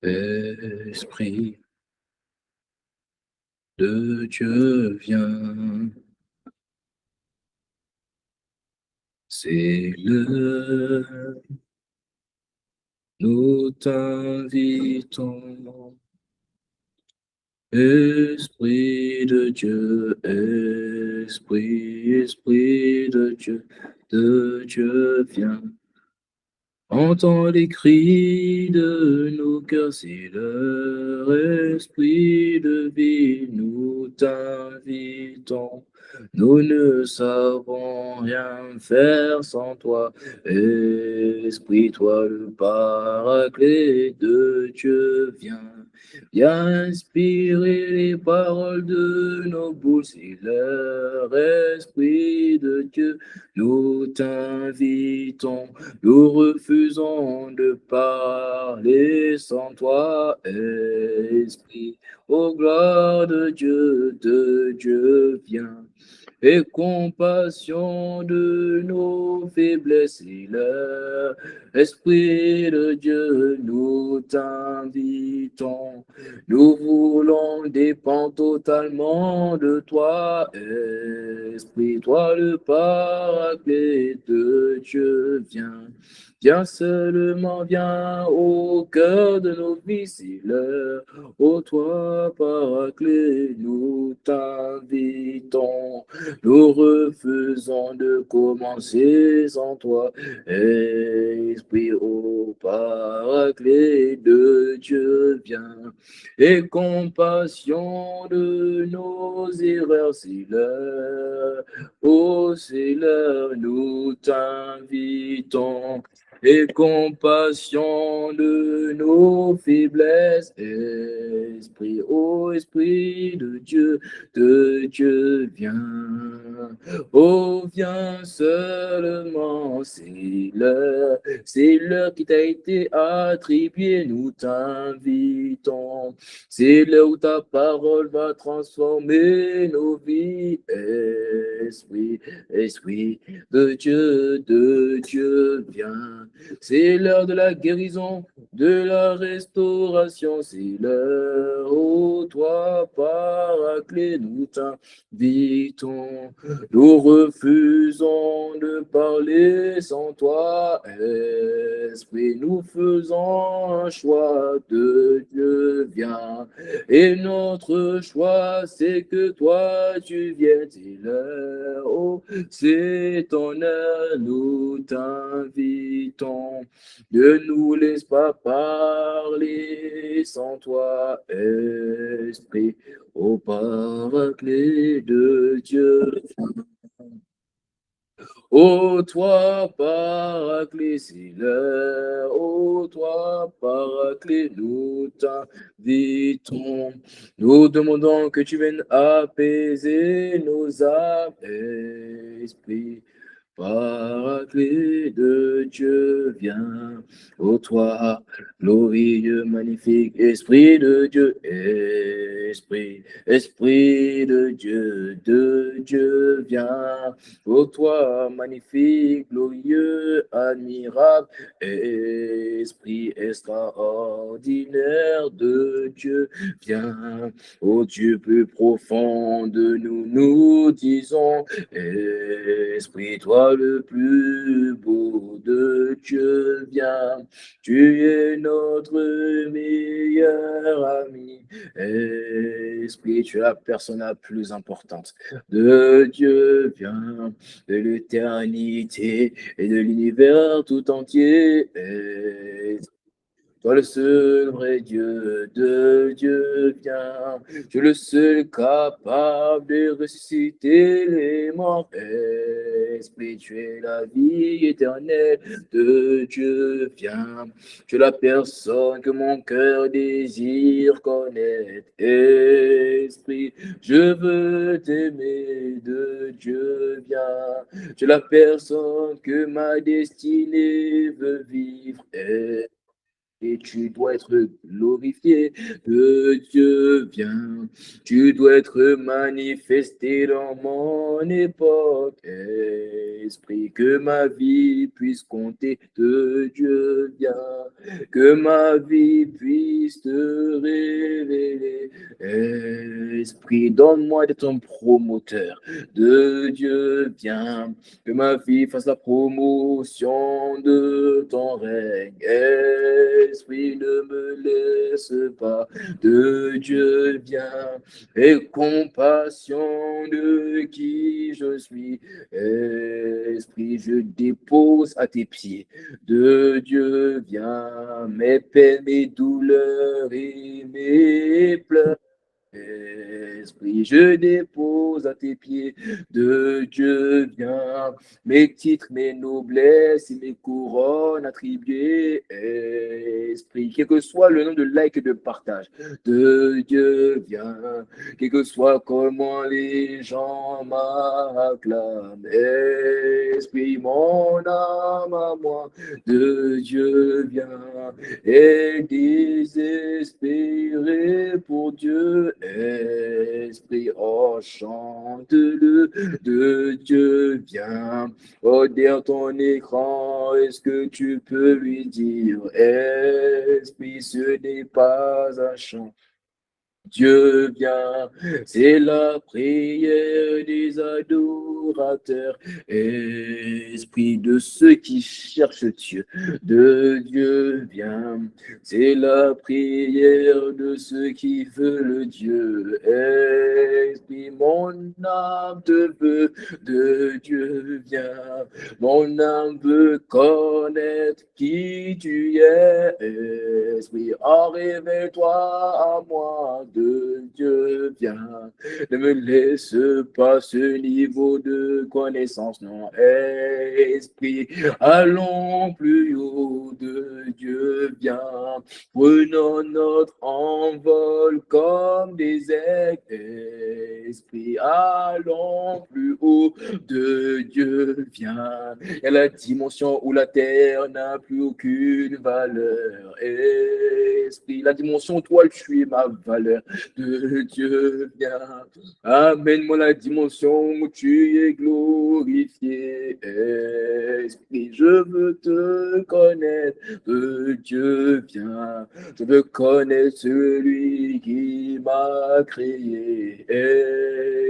Esprit de Dieu, viens, c'est l'heure, nous t'invitons. Esprit de Dieu, Esprit de Dieu, viens. Entends les cris de nos cœurs, c'est leur esprit de vie, nous t'invitons. Nous ne savons rien faire sans toi, Esprit, toi le paraclet de Dieu, viens. Viens inspirer les paroles de nos bouches, c'est leur esprit de Dieu, nous t'invitons. Nous refusons de parler sans toi, Esprit. Ô gloire de Dieu, viens. Et compassion de nos faiblesses et l'heure. Esprit de Dieu, nous t'invitons. Nous voulons dépendre totalement de toi, Esprit. Toi, le paraclet de Dieu, viens. Viens seulement, viens au cœur de nos vies, c'est l'heure. Ô toi, paraclet, nous t'invitons. Nous refusons de commencer sans toi, Esprit, ô paraclet de Dieu, viens. Et compassion de nos erreurs, c'est l'heure. Ô c'est l'heure, nous t'invitons. Et compassion de nos faiblesses, Esprit, ô Esprit de Dieu, viens. Oh, viens seulement, c'est l'heure qui t'a été attribuée, nous t'invitons. C'est l'heure où ta parole va transformer nos vies, Esprit de Dieu, viens. C'est l'heure de la guérison, de la restauration, c'est l'heure, ô toi, paraclet, nous t'invitons. Nous refusons de parler sans toi, Esprit, nous faisons un choix de Dieu, viens. Et notre choix, c'est que toi, tu viennes, c'est l'heure, oh, c'est ton heure, nous t'invitons. Ne nous laisse pas parler sans toi, Esprit, au paraclet de Dieu. Ô toi, paraclet, c'est l'heure. Ô toi, paraclet, nous t'invitons. Nous demandons que tu viennes apaiser nos âmes, Esprit. Paraclet de Dieu, viens, ô toi, glorieux, magnifique, Esprit de Dieu, Esprit de Dieu, viens, ô toi, magnifique, glorieux, admirable, Esprit extraordinaire de Dieu, viens, ô Dieu plus profond de nous, nous disons, Esprit, toi le plus beau de Dieu, viens, tu es notre meilleur ami. Esprit, tu es la personne la plus importante de Dieu, viens, de l'éternité et de l'univers tout entier. Toi le seul vrai Dieu de Dieu, viens. Tu es le seul capable de ressusciter les morts. Esprit, tu es la vie éternelle de Dieu, viens. Tu es la personne que mon cœur désire connaître. Esprit, je veux t'aimer de Dieu, viens. Tu es la personne que ma destinée veut vivre. et tu dois être glorifié. Dieu viens, tu dois être manifesté dans mon époque. Esprit, que ma vie puisse compter. De Dieu viens, que ma vie puisse te révéler. Esprit, donne-moi d'être un promoteur. De Dieu viens, que ma vie fasse la promotion de ton règne. Esprit, ne me laisse pas. De Dieu viens, et compassion de qui je suis. Esprit, je dépose à tes pieds. De Dieu viens, mes peines, mes douleurs et mes pleurs. Esprit, je dépose à tes pieds. De Dieu viens, mes titres, mes noblesses et mes couronnes attribuées. Esprit, quel que soit le nombre de likes et de partage. De Dieu viens, quel que soit comment les gens m'acclament. Esprit, mon âme à moi. De Dieu viens, et désespéré pour Dieu. Esprit, oh, chante-le, de Dieu viens. Oh, derrière ton écran, est-ce que tu peux lui dire, Esprit, ce n'est pas un chant. Dieu vient, c'est la prière des adorateurs, esprit de ceux qui cherchent Dieu. De Dieu vient, c'est la prière de ceux qui veulent Dieu. Esprit, mon âme te veut, de Dieu vient, mon âme veut connaître qui tu es. Esprit, oh, révèle-toi à moi. De Dieu viens, ne me laisse pas ce niveau de connaissance, non, esprit, allons plus haut. De Dieu viens, prenons notre envol comme des aigles, esprit, allons plus haut. De Dieu viens, il y a la dimension où la terre n'a plus aucune valeur, esprit, la dimension où toi tu es ma valeur. De Dieu viens, amène-moi la dimension où tu es glorifié. Esprit, je veux te connaître. De Dieu viens, je veux connaître celui qui m'a créé.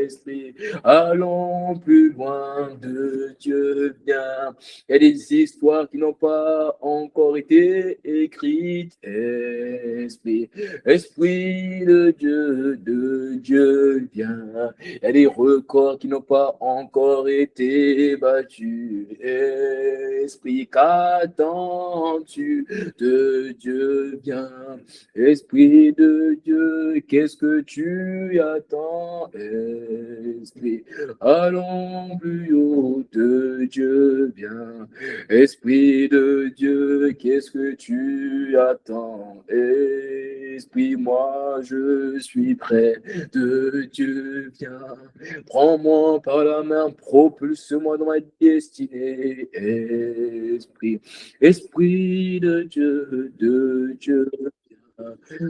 Esprit, allons plus loin. De Dieu viens, il y a des histoires qui n'ont pas encore été écrites. Esprit, Esprit de Dieu viens. Il y a des records qui n'ont pas encore été battus. Esprit, qu'attends-tu? De Dieu viens. Esprit de Dieu, qu'est-ce que tu attends? Esprit, allons plus haut. De Dieu viens. Esprit de Dieu, qu'est-ce que tu attends? Esprit, moi je suis prêt. De Dieu viens, prends-moi par la main, propulse-moi dans ma destinée. Esprit, Esprit de Dieu viens.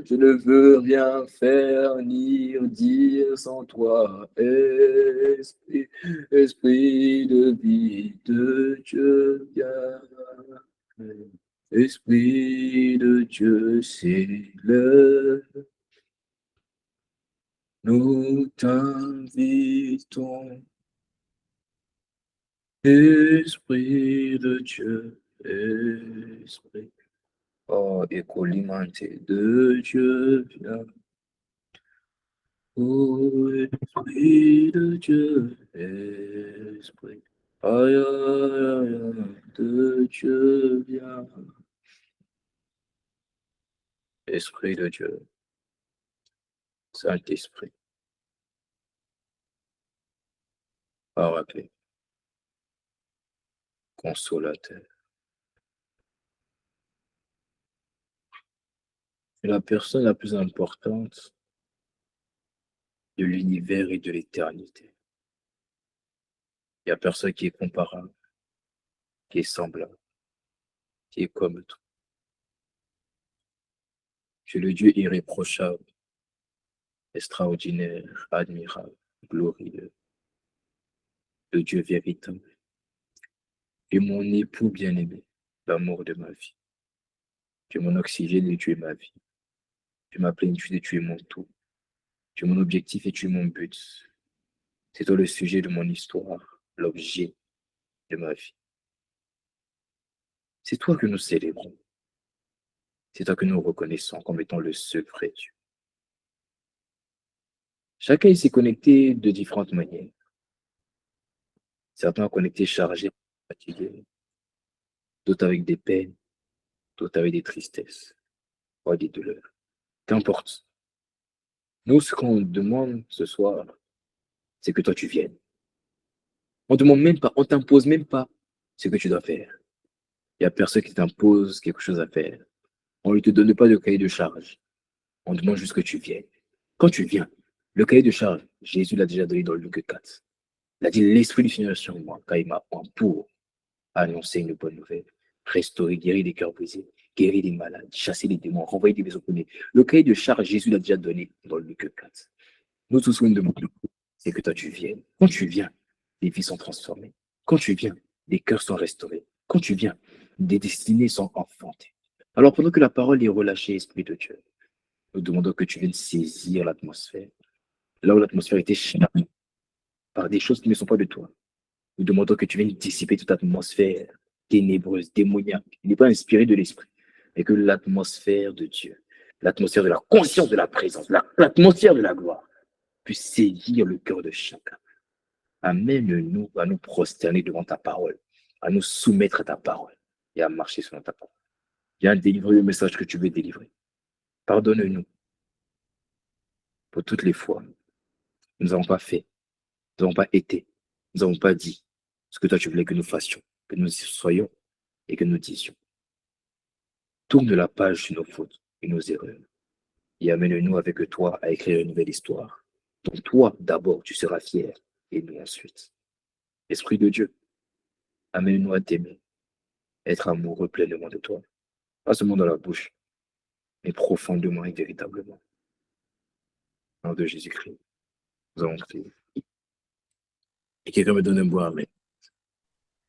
Je ne veux rien faire ni dire sans toi. Esprit, Esprit de vie de Dieu viens. Esprit de Dieu, c'est l'heure. Nous t'invitons, Esprit de Dieu, Esprit. Oh, écolimante de Dieu, viens. Oh, Esprit de Dieu, Esprit. Aïe, aïe, aïe, de Dieu, viens. Esprit de Dieu, Saint-Esprit, Paraclet, Consolateur. La personne la plus importante de l'univers et de l'éternité. Il n'y a personne qui est comparable, qui est semblable, qui est comme toi. Tu es le Dieu irréprochable, extraordinaire, admirable, glorieux, le Dieu véritable. Tu es mon époux bien-aimé, l'amour de ma vie. Tu es mon oxygène et tu es ma vie. Tu es ma plénitude et tu es mon tout. Tu es mon objectif et tu es mon but. C'est toi le sujet de mon histoire, l'objet de ma vie. C'est toi que nous célébrons. C'est toi que nous reconnaissons comme étant le seul vrai Dieu. Chacun s'est connecté de différentes manières. Certains connectés chargés, fatigués, d'autres avec des peines, d'autres avec des tristesses, ou des douleurs. Qu'importe. Nous, ce qu'on demande ce soir, c'est que toi tu viennes. On ne demande même pas, on t'impose même pas ce que tu dois faire. Il n'y a personne qui t'impose quelque chose à faire. On ne te donne pas de cahier de charge. On demande juste que tu viennes. Quand tu viens, le cahier de charge, Jésus l'a déjà donné dans Luc 4. Il a dit, l'Esprit du Seigneur est sur moi, car il m'a oint pour annoncer une bonne nouvelle, restaurer, guérir des cœurs brisés, guérir des malades, chasser les démons, renvoyer des opprimés. Le cahier de charge, Jésus l'a déjà donné dans Luc 4. Nous tous, nous demandons, c'est que toi tu viennes. Quand tu viens, les vies sont transformées. Quand tu viens, les cœurs sont restaurés. Quand tu viens, des destinées sont enfantées. Alors pendant que la parole est relâchée, Esprit de Dieu, nous demandons que tu viennes saisir l'atmosphère. Là où l'atmosphère était chargée par des choses qui ne sont pas de toi. Nous demandons que tu viennes dissiper toute atmosphère ténébreuse, démoniaque, qui n'est pas inspirée de l'esprit, mais que l'atmosphère de Dieu, l'atmosphère de la conscience de la présence, l'atmosphère de la gloire, puisse saisir le cœur de chacun. Amène-nous à nous prosterner devant ta parole, à nous soumettre à ta parole et à marcher selon ta parole. Viens délivrer le message que tu veux délivrer. Pardonne-nous pour toutes les fois. Nous n'avons pas fait, nous n'avons pas été, nous n'avons pas dit ce que toi tu voulais que nous fassions, que nous soyons et que nous disions. Tourne la page sur nos fautes et nos erreurs et amène-nous avec toi à écrire une nouvelle histoire, dont toi d'abord tu seras fier et nous ensuite. Esprit de Dieu, amène-nous à t'aimer, être amoureux pleinement de toi, pas seulement dans la bouche, mais profondément et véritablement. Au nom de Jésus-Christ, nous avons prié. Et quelqu'un me donne un bois, amen.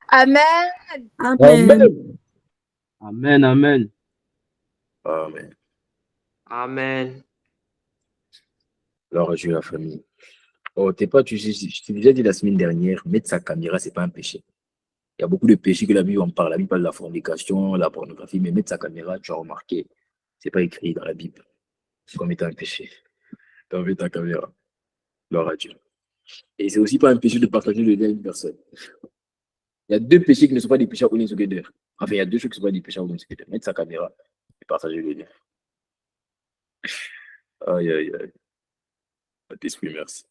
Amen. Amen. Amen, amen. Amen. Amen. Alors, Dieu, la famille. Oh, t'es pas, je t'ai déjà dit la semaine dernière, mettre sa caméra, c'est pas un péché. Il y a beaucoup de péchés que la Bible en parle. La Bible parle de la fornication, la pornographie, mais mettre sa caméra, tu as remarqué, c'est pas écrit dans la Bible. C'est comme étant un péché. Tu as enlevé ta caméra. Gloire à Dieu. Et c'est aussi pas un péché de partager le lien à une personne. Il y a deux péchés qui ne sont pas des péchés à Holy Together. Enfin, il y a deux choses qui ne sont pas des péchés à Holy Together. Mettre sa caméra et partager le lien. Aïe, aïe, aïe. L'Esprit, merci.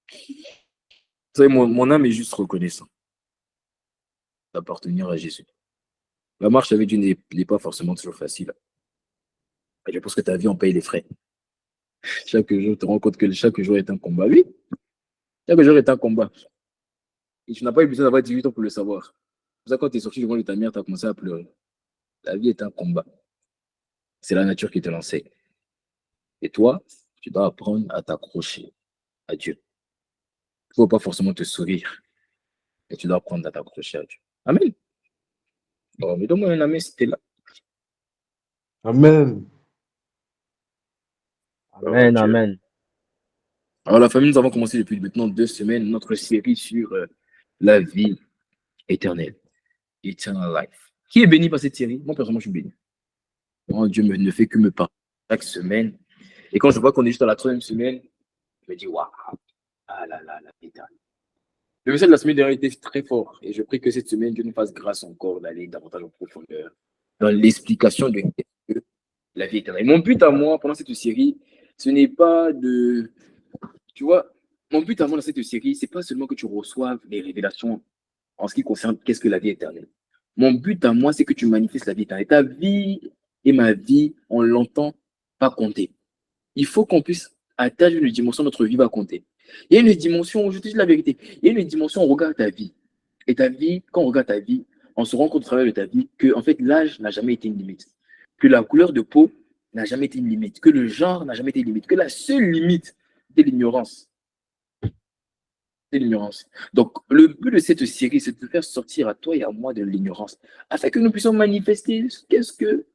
Vous savez, mon âme est juste reconnaissant d'appartenir à Jésus. La marche avec Dieu n'est pas forcément toujours facile. Et je pense que ta vie, on paye les frais. Chaque jour, tu te rends compte que chaque jour est un combat. Oui, chaque jour est un combat. Et tu n'as pas eu besoin d'avoir 18 ans pour le savoir. C'est pour ça que quand tu es sorti du ventre de ta mère, tu as commencé à pleurer. La vie est un combat. C'est la nature qui te l'enseigne. Et toi, tu dois apprendre à t'accrocher à Dieu. Il ne faut pas forcément te sourire, mais tu dois apprendre à t'accrocher à Dieu. Amen. Bon, mais donne-moi un amen si tu es là. Amen. Amen, amen. Alors, la famille, nous avons commencé depuis maintenant 2 semaines notre série sur la vie éternelle. Eternal life. Qui est béni par cette série? Moi, personnellement, je suis béni. Moi, Dieu ne fait que me parler chaque semaine. Et quand je vois qu'on est juste à la 3e semaine, je me dis, waouh, ah là là, la vie éternelle. Le message de la semaine dernière était très fort. Et je prie que cette semaine, Dieu nous fasse grâce encore d'aller davantage en profondeur dans l'explication de la vie éternelle. Mon but à moi, pendant cette série, ce n'est pas de... Tu vois, mon but à moi dans cette série, c'est pas seulement que tu reçoives les révélations en ce qui concerne qu'est-ce que la vie éternelle. Mon but à moi, c'est que tu manifestes la vie éternelle. Ta vie et ma vie, on l'entend pas compter. Il faut qu'on puisse atteindre une dimension de notre vie va compter. Il y a une dimension, je te dis la vérité, il y a une dimension, on regarde ta vie. Et ta vie, quand on regarde ta vie, on se rend compte au travers de ta vie que, en fait, l'âge n'a jamais été une limite. Que la couleur de peau n'a jamais été une limite, que le genre n'a jamais été une limite, que la seule limite, c'est l'ignorance. C'est l'ignorance. Donc, le but de cette série, c'est de faire sortir à toi et à moi de l'ignorance, afin que nous puissions manifester qu'est-ce que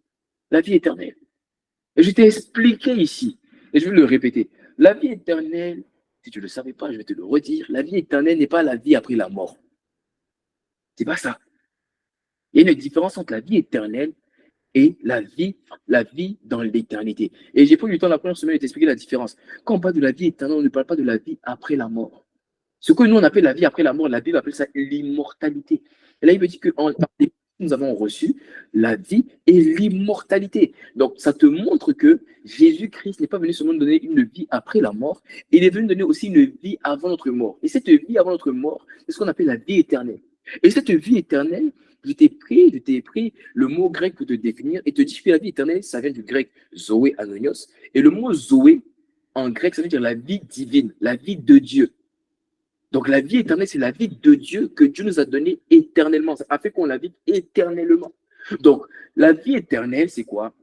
la vie éternelle. Et je t'ai expliqué ici, et je vais le répéter. La vie éternelle, si tu ne le savais pas, je vais te le redire, la vie éternelle n'est pas la vie après la mort. C'est pas ça. Il y a une différence entre la vie éternelle et la vie dans l'éternité. Et j'ai pris du temps la première semaine de t'expliquer la différence. Quand on parle de la vie éternelle, on ne parle pas de la vie après la mort. Ce que nous, on appelle la vie après la mort, la Bible appelle ça l'immortalité. Et là, il me dit que nous avons reçu la vie et l'immortalité. Donc, ça te montre que Jésus-Christ n'est pas venu seulement nous donner une vie après la mort, il est venu donner aussi une vie avant notre mort. Et cette vie avant notre mort, c'est ce qu'on appelle la vie éternelle. Et cette vie éternelle, je t'ai pris le mot grec pour te définir et te dire que la vie éternelle, ça vient du grec zoé anonios. Et le mot zoé, en grec, ça veut dire la vie divine, la vie de Dieu. Donc la vie éternelle, c'est la vie de Dieu que Dieu nous a donnée éternellement. Ça a fait qu'on la vit éternellement. Donc la vie éternelle, c'est quoi?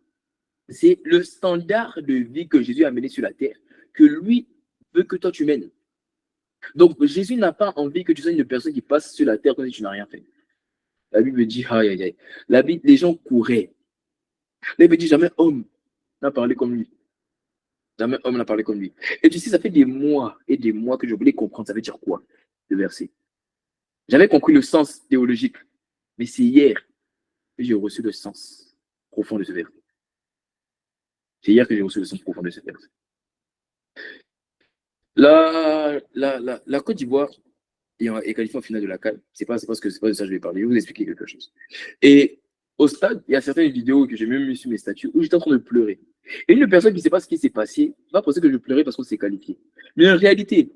C'est le standard de vie que Jésus a mené sur la terre, que lui veut que toi tu mènes. Donc Jésus n'a pas envie que tu sois une personne qui passe sur la terre comme si tu n'as rien fait. La Bible dit, aïe, aïe, aïe. La Bible, les gens couraient. La Bible dit, jamais homme n'a parlé comme lui. Jamais homme n'a parlé comme lui. Et tu sais, ça fait des mois et des mois que je voulais comprendre. Ça veut dire quoi, ce verset? J'avais compris le sens théologique. Mais c'est hier que j'ai reçu le sens profond de ce verset. C'est hier que j'ai reçu le sens profond de ce verset. La Côte d'Ivoire est qualifiée en finale de la CAN. C'est pas de ça que je vais parler. Je vais vous expliquer quelque chose. Et au stade, il y a certaines vidéos que j'ai même mis sur mes statuts où j'étais en train de pleurer. Et une personne qui ne sait pas ce qui s'est passé va penser que je pleurais parce qu'on s'est qualifié. Mais en réalité,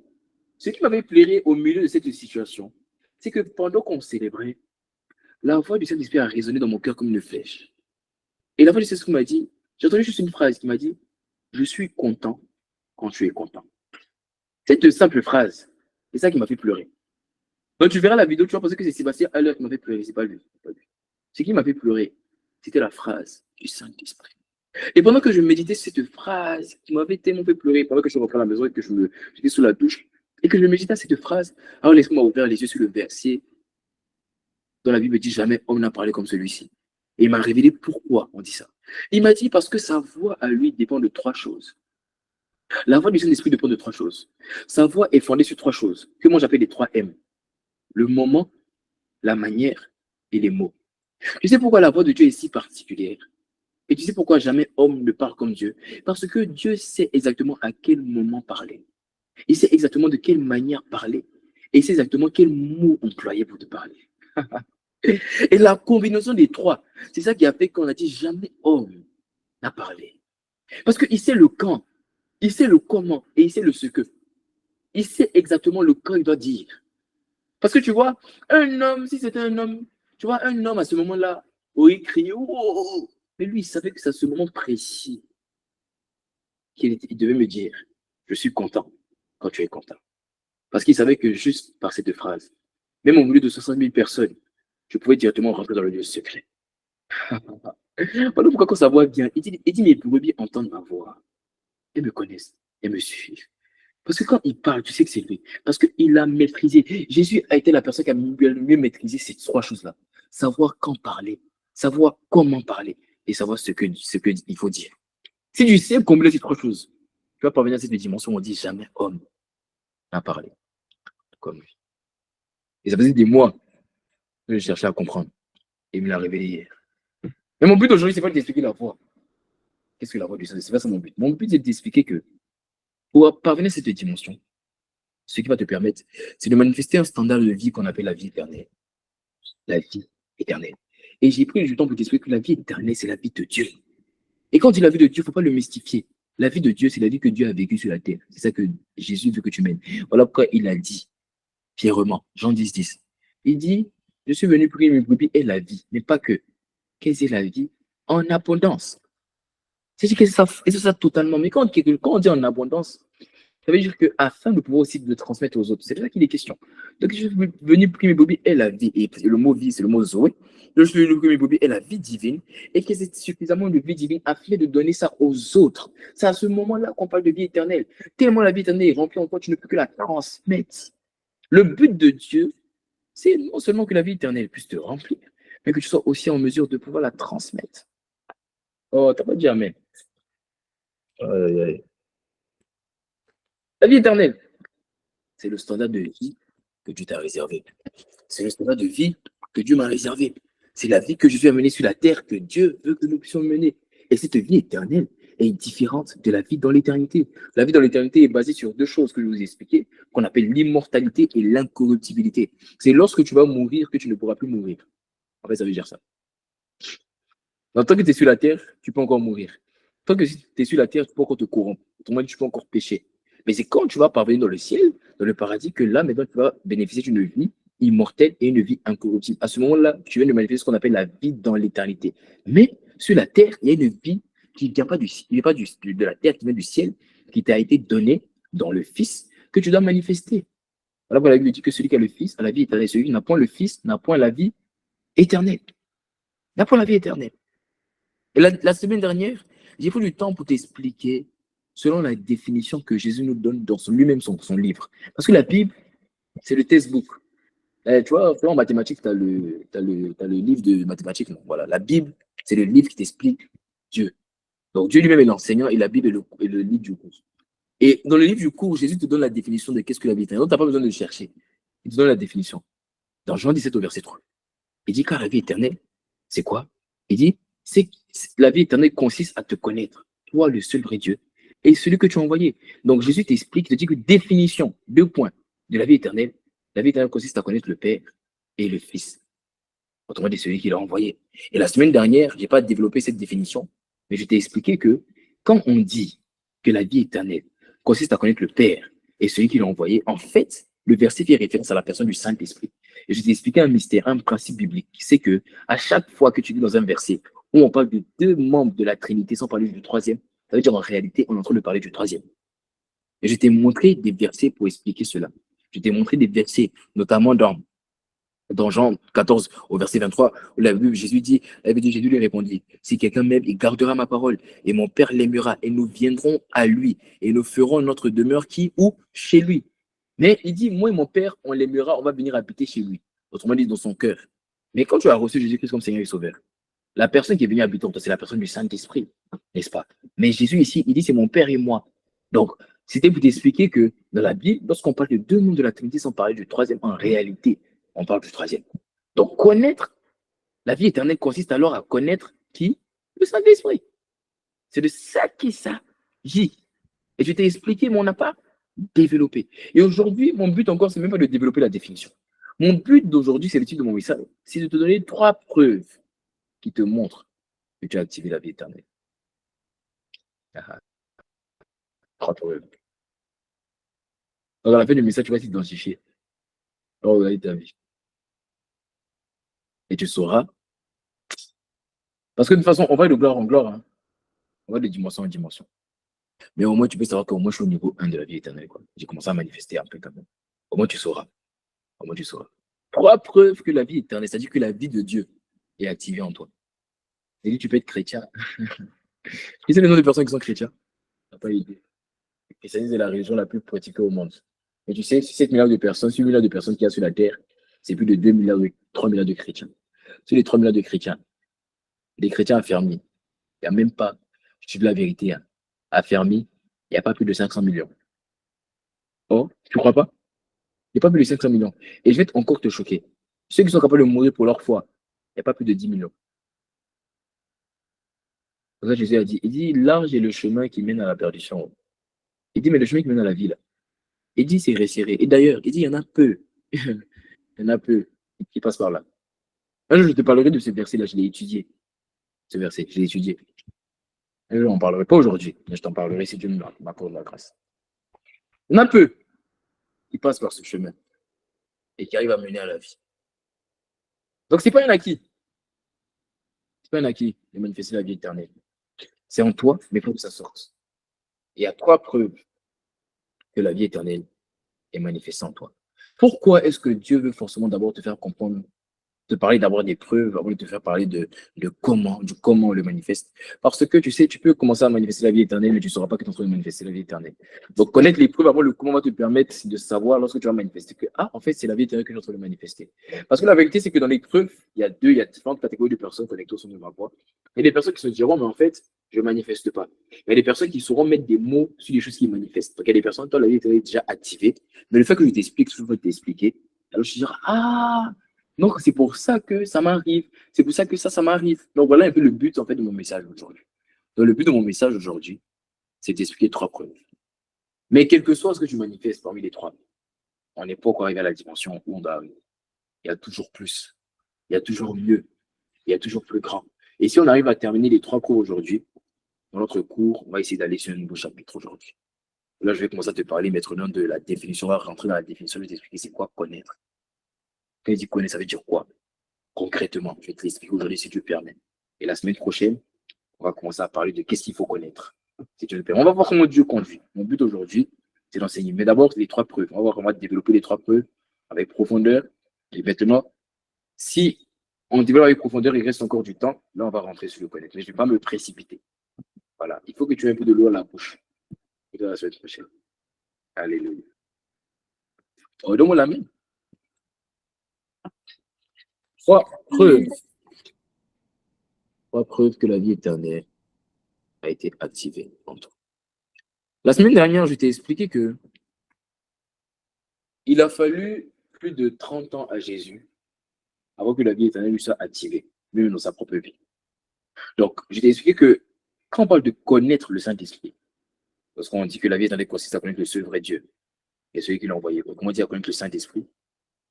ce qui m'avait pleuré au milieu de cette situation, c'est que pendant qu'on célébrait, la voix du Saint-Esprit a résonné dans mon cœur comme une flèche. Et la voix du Saint-Esprit m'a dit, j'ai entendu juste une phrase qui m'a dit, je suis content quand tu es content. Cette simple phrase, c'est ça qui m'a fait pleurer. Donc tu verras la vidéo, tu vas penser que c'est Sébastien Haller qui m'a fait pleurer, c'est pas lui. Ce qui m'a fait pleurer, c'était la phrase du Saint-Esprit. Et pendant que je méditais cette phrase qui m'avait tellement fait pleurer, pendant que je rentrais à la maison et que j'étais sous la douche, et que je méditais à cette phrase, alors l'Esprit m'a ouvert les yeux sur le verset dont la Bible dit jamais homme n'a parlé comme celui-ci. Et il m'a révélé pourquoi on dit ça. Il m'a dit parce que sa voix à lui dépend de trois choses. La voix du Saint-Esprit dépend de trois choses. Sa voix est fondée sur trois choses, que moi j'appelle les trois M. Le moment, la manière et les mots. Tu sais pourquoi la voix de Dieu est si particulière? Et tu sais pourquoi jamais homme ne parle comme Dieu? Parce que Dieu sait exactement à quel moment parler. Il sait exactement de quelle manière parler. Et il sait exactement quel mot employer pour te parler. Et la combinaison des trois, c'est ça qui a fait qu'on a dit jamais homme n'a parlé. Parce qu'il sait le quand, il sait le comment et il sait le ce que. Il sait exactement le quand il doit dire. Parce que tu vois, un homme, si c'était un homme, tu vois, un homme à ce moment-là aurait crié, oh, oh, oh. Mais lui, il savait que c'est à ce moment précis qu'il devait me dire, je suis content quand tu es content. Parce qu'il savait que juste par cette phrase, même au milieu de 60 000 personnes, je pouvais directement rentrer dans le lieu secret. Voilà pourquoi quand sa voix vient, il dit mes brebis entendent ma voix. Elles me connaissent, elles me suivent. Parce que quand il parle, tu sais que c'est lui. Parce qu'il a maîtrisé. Jésus a été la personne qui a le mieux maîtrisé ces trois choses-là. Savoir quand parler, savoir comment parler et savoir ce qu'il faut dire. Si tu sais combiner ces trois choses, tu vas parvenir à cette dimension où on dit jamais homme n'a parlé comme lui. Et ça faisait des mois que je cherchais à comprendre. Et il me l'a révélé hier. Mais mon but aujourd'hui, c'est pas d'expliquer la voix. Qu'est-ce que la voix du Saint-Esprit? C'est pas ça mon but. Mon but, c'est d'expliquer que pour parvenir à cette dimension, ce qui va te permettre, c'est de manifester un standard de vie qu'on appelle la vie éternelle. La vie éternelle. Et j'ai pris du temps pour t'expliquer que la vie éternelle, c'est la vie de Dieu. Et quand on dit la vie de Dieu, il ne faut pas le mystifier. La vie de Dieu, c'est la vie que Dieu a vécue sur la terre. C'est ça que Jésus veut que tu mènes. Voilà pourquoi il a dit fièrement, Jean 10, 10. Il dit, je suis venu pour que mes brebis aient la vie, mais pas que. Qu'est-ce que la vie? En abondance. C'est ça totalement. Mais quand on dit en abondance, Ça veut dire qu'afin de pouvoir aussi le transmettre aux autres, c'est de ça qu'il est question. Donc, je suis venu pour que mes brebis aient la vie, et le mot vie, c'est le mot Zoé. Je suis venu pour que mes brebis aient la vie divine, et qu'ils aient suffisamment de vie divine afin de donner ça aux autres. C'est à ce moment-là qu'on parle de vie éternelle. Tellement la vie éternelle est remplie en toi, tu ne peux que la transmettre. Le but de Dieu, c'est non seulement que la vie éternelle puisse te remplir, mais que tu sois aussi en mesure de pouvoir la transmettre. Oh, t'as pas dit Amen. Aïe, aïe. La vie éternelle, c'est le standard de vie que Dieu t'a réservé. C'est le standard de vie que Dieu m'a réservé. C'est la vie que je suis amené sur la terre que Dieu veut que nous puissions mener. Et cette vie éternelle est différente de la vie dans l'éternité. La vie dans l'éternité est basée sur deux choses que je vous ai expliquées, qu'on appelle l'immortalité et l'incorruptibilité. C'est lorsque tu vas mourir que tu ne pourras plus mourir. En fait, ça veut dire ça. Donc, tant que tu es sur la terre, tu peux encore mourir. Tant que tu es sur la terre, tu peux encore te corrompre. Autrement dit, tu peux encore pécher. Mais c'est quand tu vas parvenir dans le ciel, dans le paradis, que là, maintenant, tu vas bénéficier d'une vie immortelle et une vie incorruptible. À ce moment-là, tu viens de manifester ce qu'on appelle la vie dans l'éternité. Mais sur la terre, il y a une vie qui ne vient pas, de la terre, qui vient du ciel, qui t'a été donnée dans le Fils, que tu dois manifester. Voilà pourquoi la Bible dit que celui qui a le Fils a la vie éternelle. Celui qui n'a point le Fils n'a point la vie éternelle. N'a point la vie éternelle. Et la semaine dernière, j'ai pris du temps pour t'expliquer selon la définition que Jésus nous donne dans lui-même son livre. Parce que la Bible, c'est le textbook. Tu vois, en mathématiques, tu as, le livre de mathématiques. Non, voilà. La Bible, c'est le livre qui t'explique Dieu. Donc Dieu lui-même est l'enseignant et la Bible est le livre du cours. Et dans le livre du cours, Jésus te donne la définition de qu'est-ce que la vie éternelle. Donc tu n'as pas besoin de le chercher. Il te donne la définition. Dans Jean 17 au verset 3. Il dit, car la vie éternelle, c'est quoi? Il dit, la vie éternelle consiste à te connaître, toi le seul vrai Dieu, et celui que tu as envoyé. Donc Jésus t'explique, il te dit que définition, 2 points de la vie éternelle consiste à connaître le Père et le Fils. Autrement dit, celui qui l'a envoyé. Et la semaine dernière, je n'ai pas développé cette définition, mais je t'ai expliqué que quand on dit que la vie éternelle consiste à connaître le Père et celui qui l'a envoyé, en fait, le verset fait référence à la personne du Saint-Esprit. Et je t'ai expliqué un mystère, un principe biblique, c'est que à chaque fois que tu lis dans un verset où on parle de 2 membres de la Trinité sans parler du troisième, ça veut dire en réalité, on est en train de parler du troisième. Et je t'ai montré des versets pour expliquer cela. Je t'ai montré des versets, notamment dans Jean 14, au verset 23, où la Bible, Jésus lui répondit, si quelqu'un m'aime, il gardera ma parole, et mon Père l'aimera, et nous viendrons à lui, et nous ferons notre demeure qui, où? Chez lui. Mais il dit, moi et mon Père, on l'aimera, on va venir habiter chez lui. Autrement dit, dans son cœur. Mais quand tu as reçu Jésus-Christ comme Seigneur et Sauveur, la personne qui est venue habiter en toi, c'est la personne du Saint-Esprit, n'est-ce pas? Mais Jésus ici, il dit, c'est mon Père et moi. Donc, c'était pour t'expliquer que dans la Bible, lorsqu'on parle de 2 membres de la Trinité sans parler du troisième, en réalité, on parle du troisième. Donc, connaître la vie éternelle consiste alors à connaître qui? Le Saint-Esprit. C'est de ça qu'il s'agit. Et je t'ai expliqué, mais on n'a pas développé. Et aujourd'hui, mon but encore, c'est même pas de développer la définition. Mon but d'aujourd'hui, c'est l'étude de mon message, c'est de te donner 3 preuves qui te montrent que tu as activé la vie éternelle. 3 preuves. Donc, à la fin du message, tu vas t'identifier. Alors, regarde ta vie. Et tu sauras. Parce que de toute façon, on va de gloire en gloire. Hein. On va de dimension en dimension. Mais au moins, tu peux savoir qu'au moins, je suis au niveau 1 de la vie éternelle. J'ai commencé à manifester un peu quand même. Au moins, tu sauras. Au moins, tu sauras. 3 preuves que la vie éternelle, c'est-à-dire que la vie de Dieu est activée en toi. Et tu peux être chrétien. Qui c'est le nom des personnes qui sont chrétiens? Tu n'as pas idée. Le christianisme est la religion la plus pratiquée au monde. Et tu sais, 7 milliards de personnes, 8 milliards de personnes qu'il y a sur la terre, c'est plus de 2 milliards, 3 milliards de chrétiens. Sur les 3 milliards de chrétiens, des chrétiens affermis, il n'y a même pas, je dis la vérité, hein, affermis, il n'y a pas plus de 500 millions. Oh, tu crois pas? Il n'y a pas plus de 500 millions. Et je vais encore te choquer. Ceux qui sont capables de mourir pour leur foi, il n'y a pas plus de 10 millions. Pour ça, Jésus a dit, il dit, large est le chemin qui mène à la perdition. Il dit, mais le chemin qui mène à la vie, là. Il dit, c'est resserré. Et d'ailleurs, il dit, il y en a peu. Il y en a peu qui passent par là. Un jour, je te parlerai de ce verset-là, je l'ai étudié. Ce verset, je l'ai étudié. Un jour, on ne parlerai pas aujourd'hui, mais je t'en parlerai si Dieu m'accorde la grâce. Il y en a peu qui passent par ce chemin et qui arrivent à mener à la vie. Donc, ce n'est pas un acquis. Ce n'est pas un acquis de manifester la vie éternelle. C'est en toi, mais il faut que ça sorte. Et il y a 3 preuves que la vie éternelle est manifestée en toi. Pourquoi est-ce que Dieu veut forcément d'abord te faire comprendre, te parler d'abord des preuves, avant de te faire parler de comment on le manifeste? Parce que tu sais, tu peux commencer à manifester la vie éternelle, mais tu ne sauras pas que tu es en train de manifester la vie éternelle. Donc, connaître les preuves avant le comment va te permettre de savoir lorsque tu vas manifester que, en fait, c'est la vie éternelle que je suis en train de manifester. Parce que la vérité, c'est que dans les preuves, il y a différentes catégories de personnes connectées au son de ma voix. Il y a des personnes qui se diront, mais en fait, je ne manifeste pas. Il y a des personnes qui sauront mettre des mots sur les choses qui manifestent. Donc, il y a des personnes, toi, la vie éternelle est déjà activée, mais le fait que je t'explique ce que je veux t'expliquer, alors je te dirai, donc, c'est pour ça que ça m'arrive. C'est pour ça que ça m'arrive. Donc, voilà un peu le but, en fait, de mon message aujourd'hui. Donc, le but de mon message aujourd'hui, c'est d'expliquer 3 preuves. Mais quel que soit ce que tu manifestes parmi les 3, on n'est pas encore arrivé à la dimension où on doit arriver. Il y a toujours plus. Il y a toujours mieux. Il y a toujours plus grand. Et si on arrive à terminer les 3 cours aujourd'hui, dans notre cours, on va essayer d'aller sur un nouveau chapitre aujourd'hui. Là, je vais commencer à te parler maintenant de la définition. On va rentrer dans la définition. Je vais t'expliquer c'est quoi connaître. Quand je dis connaître, ça veut dire quoi? Concrètement, je vais te l'expliquer aujourd'hui si tu le permets. Et la semaine prochaine, on va commencer à parler de qu'est-ce qu'il faut connaître. Si tu le permets. On va voir comment Dieu conduit. Mon but aujourd'hui, c'est d'enseigner. Mais d'abord, les 3 preuves. On va voir comment développer les 3 preuves avec profondeur. Et maintenant, si on développe avec profondeur, il reste encore du temps. Là, on va rentrer sur le connaître. Mais je ne vais pas me précipiter. Voilà. Il faut que tu aies un peu de l'eau à la bouche. Et de la semaine prochaine. Alléluia. Oh, donne-moi la main. 3 preuves. 3 preuves que la vie éternelle a été activée en toi. La semaine dernière, je t'ai expliqué que il a fallu plus de 30 ans à Jésus avant que la vie éternelle lui soit activée, même dans sa propre vie. Donc, je t'ai expliqué que quand on parle de connaître le Saint-Esprit, parce qu'on dit que la vie éternelle consiste à connaître le seul vrai Dieu et celui qui l'a envoyé, donc comment dire à connaître le Saint-Esprit,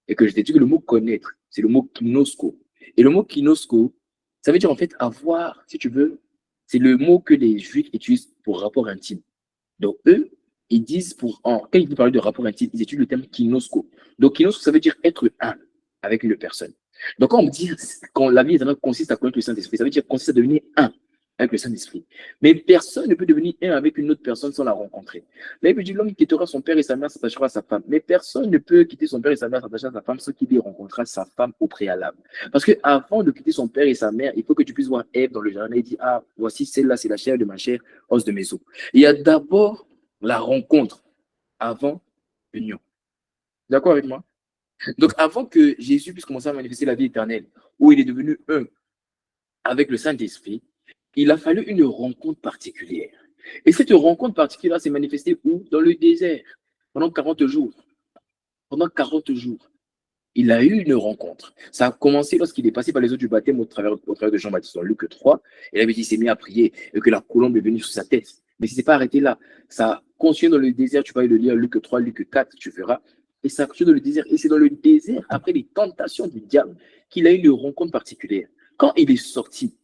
et que je t'ai dit que le mot connaître, c'est le mot kinosko. Et le mot kinosko, ça veut dire en fait avoir, si tu veux, c'est le mot que les Juifs utilisent pour rapport intime. Donc, eux, ils disent quand ils parlent de rapport intime, ils étudient le terme kinosko. Donc, kinosko, ça veut dire être un avec une personne. Donc, quand on dit, quand la vie éternelle consiste à connaître le Saint-Esprit, ça veut dire consiste à devenir un avec le Saint-Esprit. Mais personne ne peut devenir un avec une autre personne sans la rencontrer. La Bible dit l'homme quittera son père et sa mère, s'attachera à sa femme. Mais personne ne peut quitter son père et sa mère, s'attacher à sa femme sans qu'il rencontrera sa femme au préalable. Parce que avant de quitter son père et sa mère, il faut que tu puisses voir Ève dans le jardin et dire, voici celle-là, c'est la chair de ma chair, os de mes os. Il y a d'abord la rencontre avant l'union. D'accord avec moi? Donc, avant que Jésus puisse commencer à manifester la vie éternelle, où il est devenu un avec le Saint-Esprit, il a fallu une rencontre particulière. Et cette rencontre particulière s'est manifestée où? Dans le désert, pendant 40 jours. Pendant 40 jours, il a eu une rencontre. Ça a commencé lorsqu'il est passé par les eaux du baptême au travers de Jean-Baptiste dans Luc 3. Et là, il s'est mis à prier et que la colombe est venue sur sa tête. Mais ce n'est pas arrêté là. Ça a continué dans le désert. Tu vas le lire Luc 3, Luc 4, tu verras. Et ça a continué dans le désert. Et c'est dans le désert, après les tentations du diable, qu'il a eu une rencontre particulière. Quand il est sorti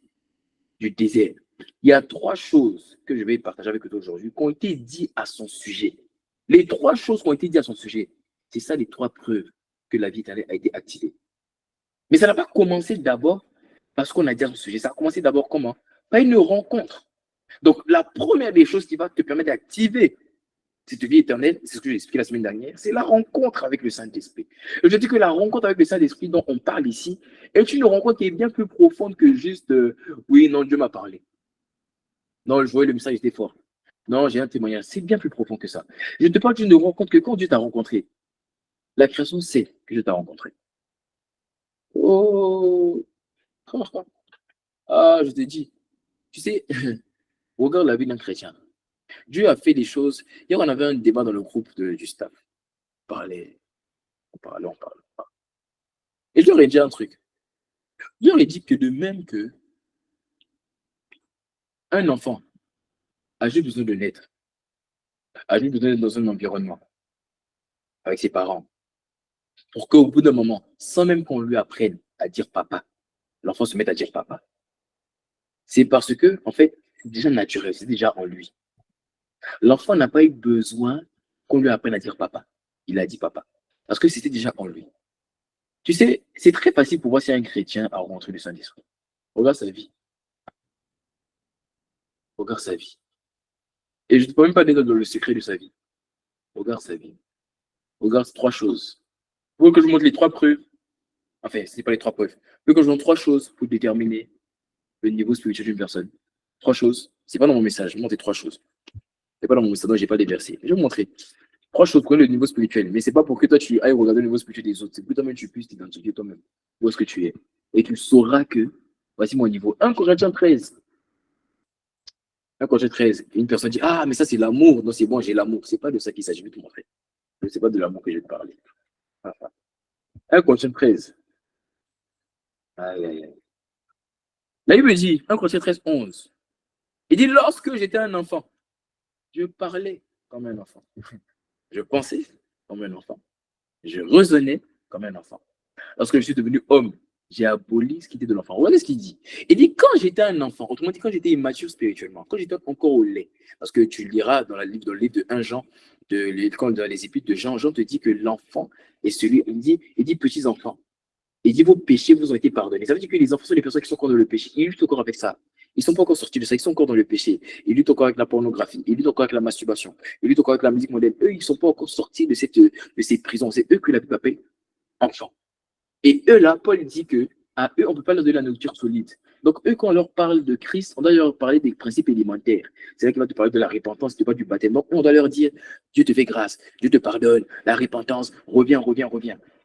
du désert, il y a 3 choses que je vais partager avec toi aujourd'hui qui ont été dites à son sujet. Les 3 choses qui ont été dites à son sujet, c'est ça les 3 preuves que la vie éternelle a été activée. Mais ça n'a pas commencé d'abord parce qu'on a dit à son sujet. Ça a commencé d'abord comment? Par une rencontre. Donc, la première des choses qui va te permettre d'activer cette vie éternelle, c'est ce que j'ai expliqué la semaine dernière, c'est la rencontre avec le Saint-Esprit. Et je dis que la rencontre avec le Saint-Esprit dont on parle ici est une rencontre qui est bien plus profonde que juste oui, non, Dieu m'a parlé. Non, je voyais le message était fort. Non, j'ai un témoignage. C'est bien plus profond que ça. Je te parle d'une rencontre que quand Dieu t'a rencontré, la création sait que Dieu t'a rencontré. Oh, je te dis, tu sais, regarde la vie d'un chrétien. Dieu a fait des choses. Hier, on avait un débat dans le groupe du staff. On parlait. Et je leur ai dit un truc. Je leur ai dit que de même que un enfant a juste besoin de naître, a juste besoin d'être dans un environnement avec ses parents, pour qu'au bout d'un moment, sans même qu'on lui apprenne à dire papa, l'enfant se mette à dire papa. C'est parce que, en fait, c'est déjà naturel, c'est déjà en lui. L'enfant n'a pas eu besoin qu'on lui apprenne à dire papa. Il a dit papa. Parce que c'était déjà en lui. Tu sais, c'est très facile pour voir si un chrétien a rencontré le Saint-Esprit. Regarde sa vie. Regarde sa vie. Et je ne peux même pas donner dans le secret de sa vie. Regarde sa vie. Regarde 3 choses. Vous voulez que je vous montre les 3 preuves? Enfin, ce n'est pas les 3 preuves. Vous voulez que je vous montre 3 choses pour déterminer le niveau spirituel d'une personne? 3 choses. Ce n'est pas dans mon message. Je vais montrer 3 choses. Ce n'est pas dans mon message, donc je n'ai pas des versets. Je vais vous montrer 3 choses pour le niveau spirituel. Mais ce n'est pas pour que toi, tu ailles regarder le niveau spirituel des autres. C'est que toi-même, tu puisses t'identifier toi-même. Où est-ce que tu es? Et tu sauras que, voici mon niveau. 1 Corinthiens 13. 1 Corinthiens 13. Et une personne dit, ah, mais ça, c'est l'amour. Non, c'est bon, j'ai l'amour. Ce n'est pas de ça qu'il s'agit. Je vais te montrer. Ce n'est pas de l'amour que je vais te parler. 1 Corinthiens 13. Aïe, aïe, aïe. La Bible dit, 1 Corinthiens 13, 11. Il dit, lorsque j'étais un enfant, je parlais comme un enfant. Je pensais comme un enfant. Je raisonnais comme un enfant. Lorsque je suis devenu homme, j'ai aboli ce qui était de l'enfant. Regardez ce qu'il dit. Il dit, quand j'étais un enfant, autrement dit, quand j'étais immature spirituellement, quand j'étais encore au lait, parce que tu liras dans le livre de 1 Jean, dans les épîtres de Jean, Jean te dit que l'enfant est celui, il dit petits enfants. Il dit, vos péchés vous ont été pardonnés. Ça veut dire que les enfants sont les personnes qui sont encore dans le péché. Ils luttent encore avec ça. Ils ne sont pas encore sortis de ça. Ils sont encore dans le péché. Ils luttent encore avec la pornographie. Ils luttent encore avec la masturbation. Ils luttent encore avec la musique moderne. Eux, ils ne sont pas encore sortis de ces prisons. C'est eux que la Bible appelle enfants. Et eux, là, Paul dit que à eux, on ne peut pas leur donner la nourriture solide. Donc, eux, quand on leur parle de Christ, on doit leur parler des principes élémentaires. C'est là qu'il va te parler de la repentance, pas du baptême. Donc, on doit leur dire, Dieu te fait grâce, Dieu te pardonne, la repentance, reviens.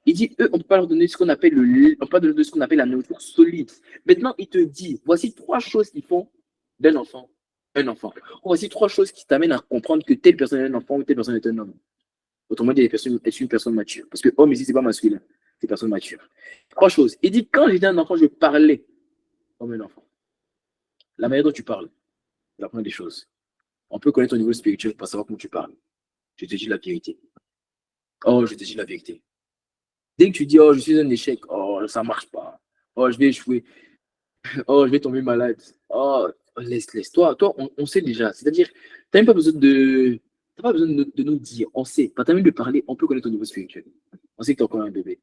Il dit, eux, on ne peut pas leur donner ce qu'on appelle la nourriture solide. Maintenant, il te dit, voici 3 choses qui font d'un enfant un enfant. Voici 3 choses qui t'amènent à comprendre que telle personne est un enfant ou telle personne est un homme. Autrement dit, est une personne mature. Parce que homme ici, ce n'est pas masculin, c'est personne mature. 3 choses. Il dit, quand j'étais un enfant, je parlais comme un enfant. La manière dont tu parles, c'est la première des choses. On peut connaître ton niveau spirituel pour savoir comment tu parles. Je te dis la vérité. Oh, je te dis la vérité. Dès que tu dis, oh, je suis un échec, oh, ça ne marche pas. Oh, je vais échouer. Oh, je vais tomber malade. Oh, laisse. Toi, on sait déjà. C'est-à-dire, tu n'as même pas besoin de. T'as pas besoin de nous dire. On sait. Pas même de parler, on peut connaître ton niveau spirituel. On sait que tu es encore un bébé.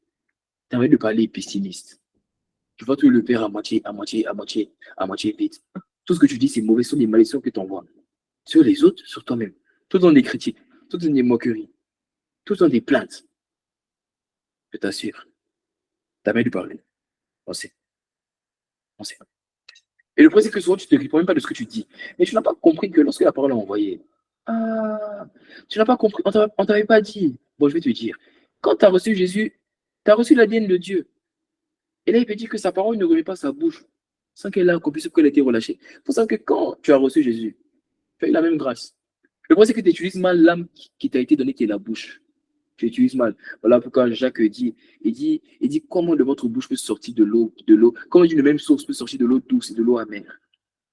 Tu as envie de parler pessimiste. Tu vois tout le faire à moitié vite. Tout ce que tu dis, c'est mauvais. Ce sont des malédictions que tu envoies. Sur les autres, sur toi-même. Tout sont des critiques. Tout sont des moqueries. Tout sont des plaintes. Je t'assure. Tu as envie de parler. On sait. Et le problème, c'est que souvent, tu ne te réponds même pas de ce que tu dis. Mais tu n'as pas compris que lorsque la parole est envoyée, tu n'as pas compris, on ne t'avait pas dit. Bon, je vais te dire. Quand tu as reçu Jésus, tu as reçu l'ADN de Dieu. Et là, il peut dire que sa parole ne remet pas sa bouche sans qu'elle ait accompli ce qu'elle a été relâchée. Il faut savoir que quand tu as reçu Jésus, tu as eu la même grâce. Le problème, c'est que tu utilises mal l'âme qui t'a été donnée, qui est la bouche. Tu utilises mal. Voilà pourquoi Jacques dit, il dit comment de votre bouche peut sortir de l'eau, comment d'une même source peut sortir de l'eau douce et de l'eau amère.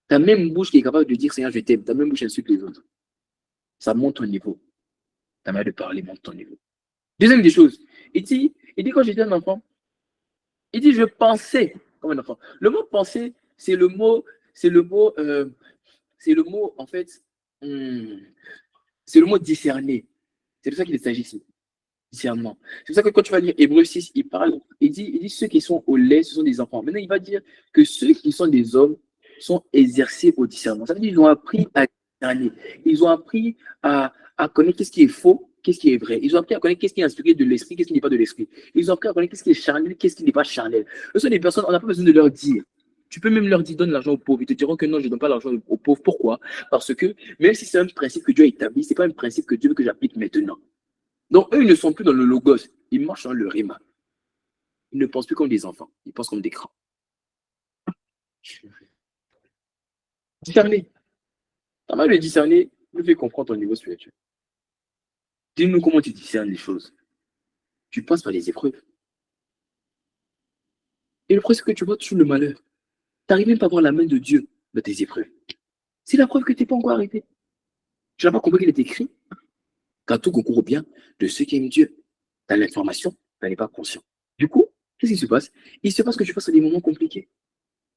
Ta même bouche qui est capable de dire Seigneur, je t'aime, ta même bouche insulte les autres. Ça monte ton niveau. Ta manière de parler monte ton niveau. Deuxième des choses, il dit quand j'étais un enfant, il dit je pensais comme un enfant. Le mot penser, c'est le mot en fait, c'est le mot discerner. C'est de ça qu'il s'agit ici. Discernement. C'est pour ça que quand tu vas lire Hébreux 6, il dit ceux qui sont au lait, ce sont des enfants. Maintenant, il va dire que ceux qui sont des hommes sont exercés au discernement. Ça veut dire qu'ils ont appris à discerner. Ils ont appris à connaître qu'est-ce qui est faux, qu'est-ce qui est vrai. Ils ont appris à connaître qu'est-ce qui est inspiré de l'esprit, qu'est-ce qui n'est pas de l'esprit. Ils ont appris à connaître qu'est-ce qui est charnel, qu'est-ce qui n'est pas charnel. Ce sont des personnes, on n'a pas besoin de leur dire. Tu peux même leur dire, donne l'argent aux pauvres. Ils te diront que non, je ne donne pas l'argent aux pauvres. Pourquoi? Parce que même si c'est un principe que Dieu a établi, ce n'est pas un principe que Dieu veut que j'applique maintenant. Donc, eux, ils ne sont plus dans le logos. Ils marchent dans le rima. Ils ne pensent plus comme des enfants. Ils pensent comme des grands. Discerner. Ta manière de discerner nous fait comprendre ton niveau spirituel. Dis-nous comment tu discernes les choses. Tu passes par les épreuves. Et le problème, c'est que tu vois toujours le malheur. Tu n'arrives même pas à voir la main de Dieu dans tes épreuves. C'est la preuve que tu n'es pas encore arrêté. Tu n'as pas compris qu'il est écrit. Car tout concourt au bien de ceux qui aiment Dieu. Tu as l'information, tu n'es pas conscient. Du coup, qu'est-ce qui se passe? Il se passe que tu passes à des moments compliqués.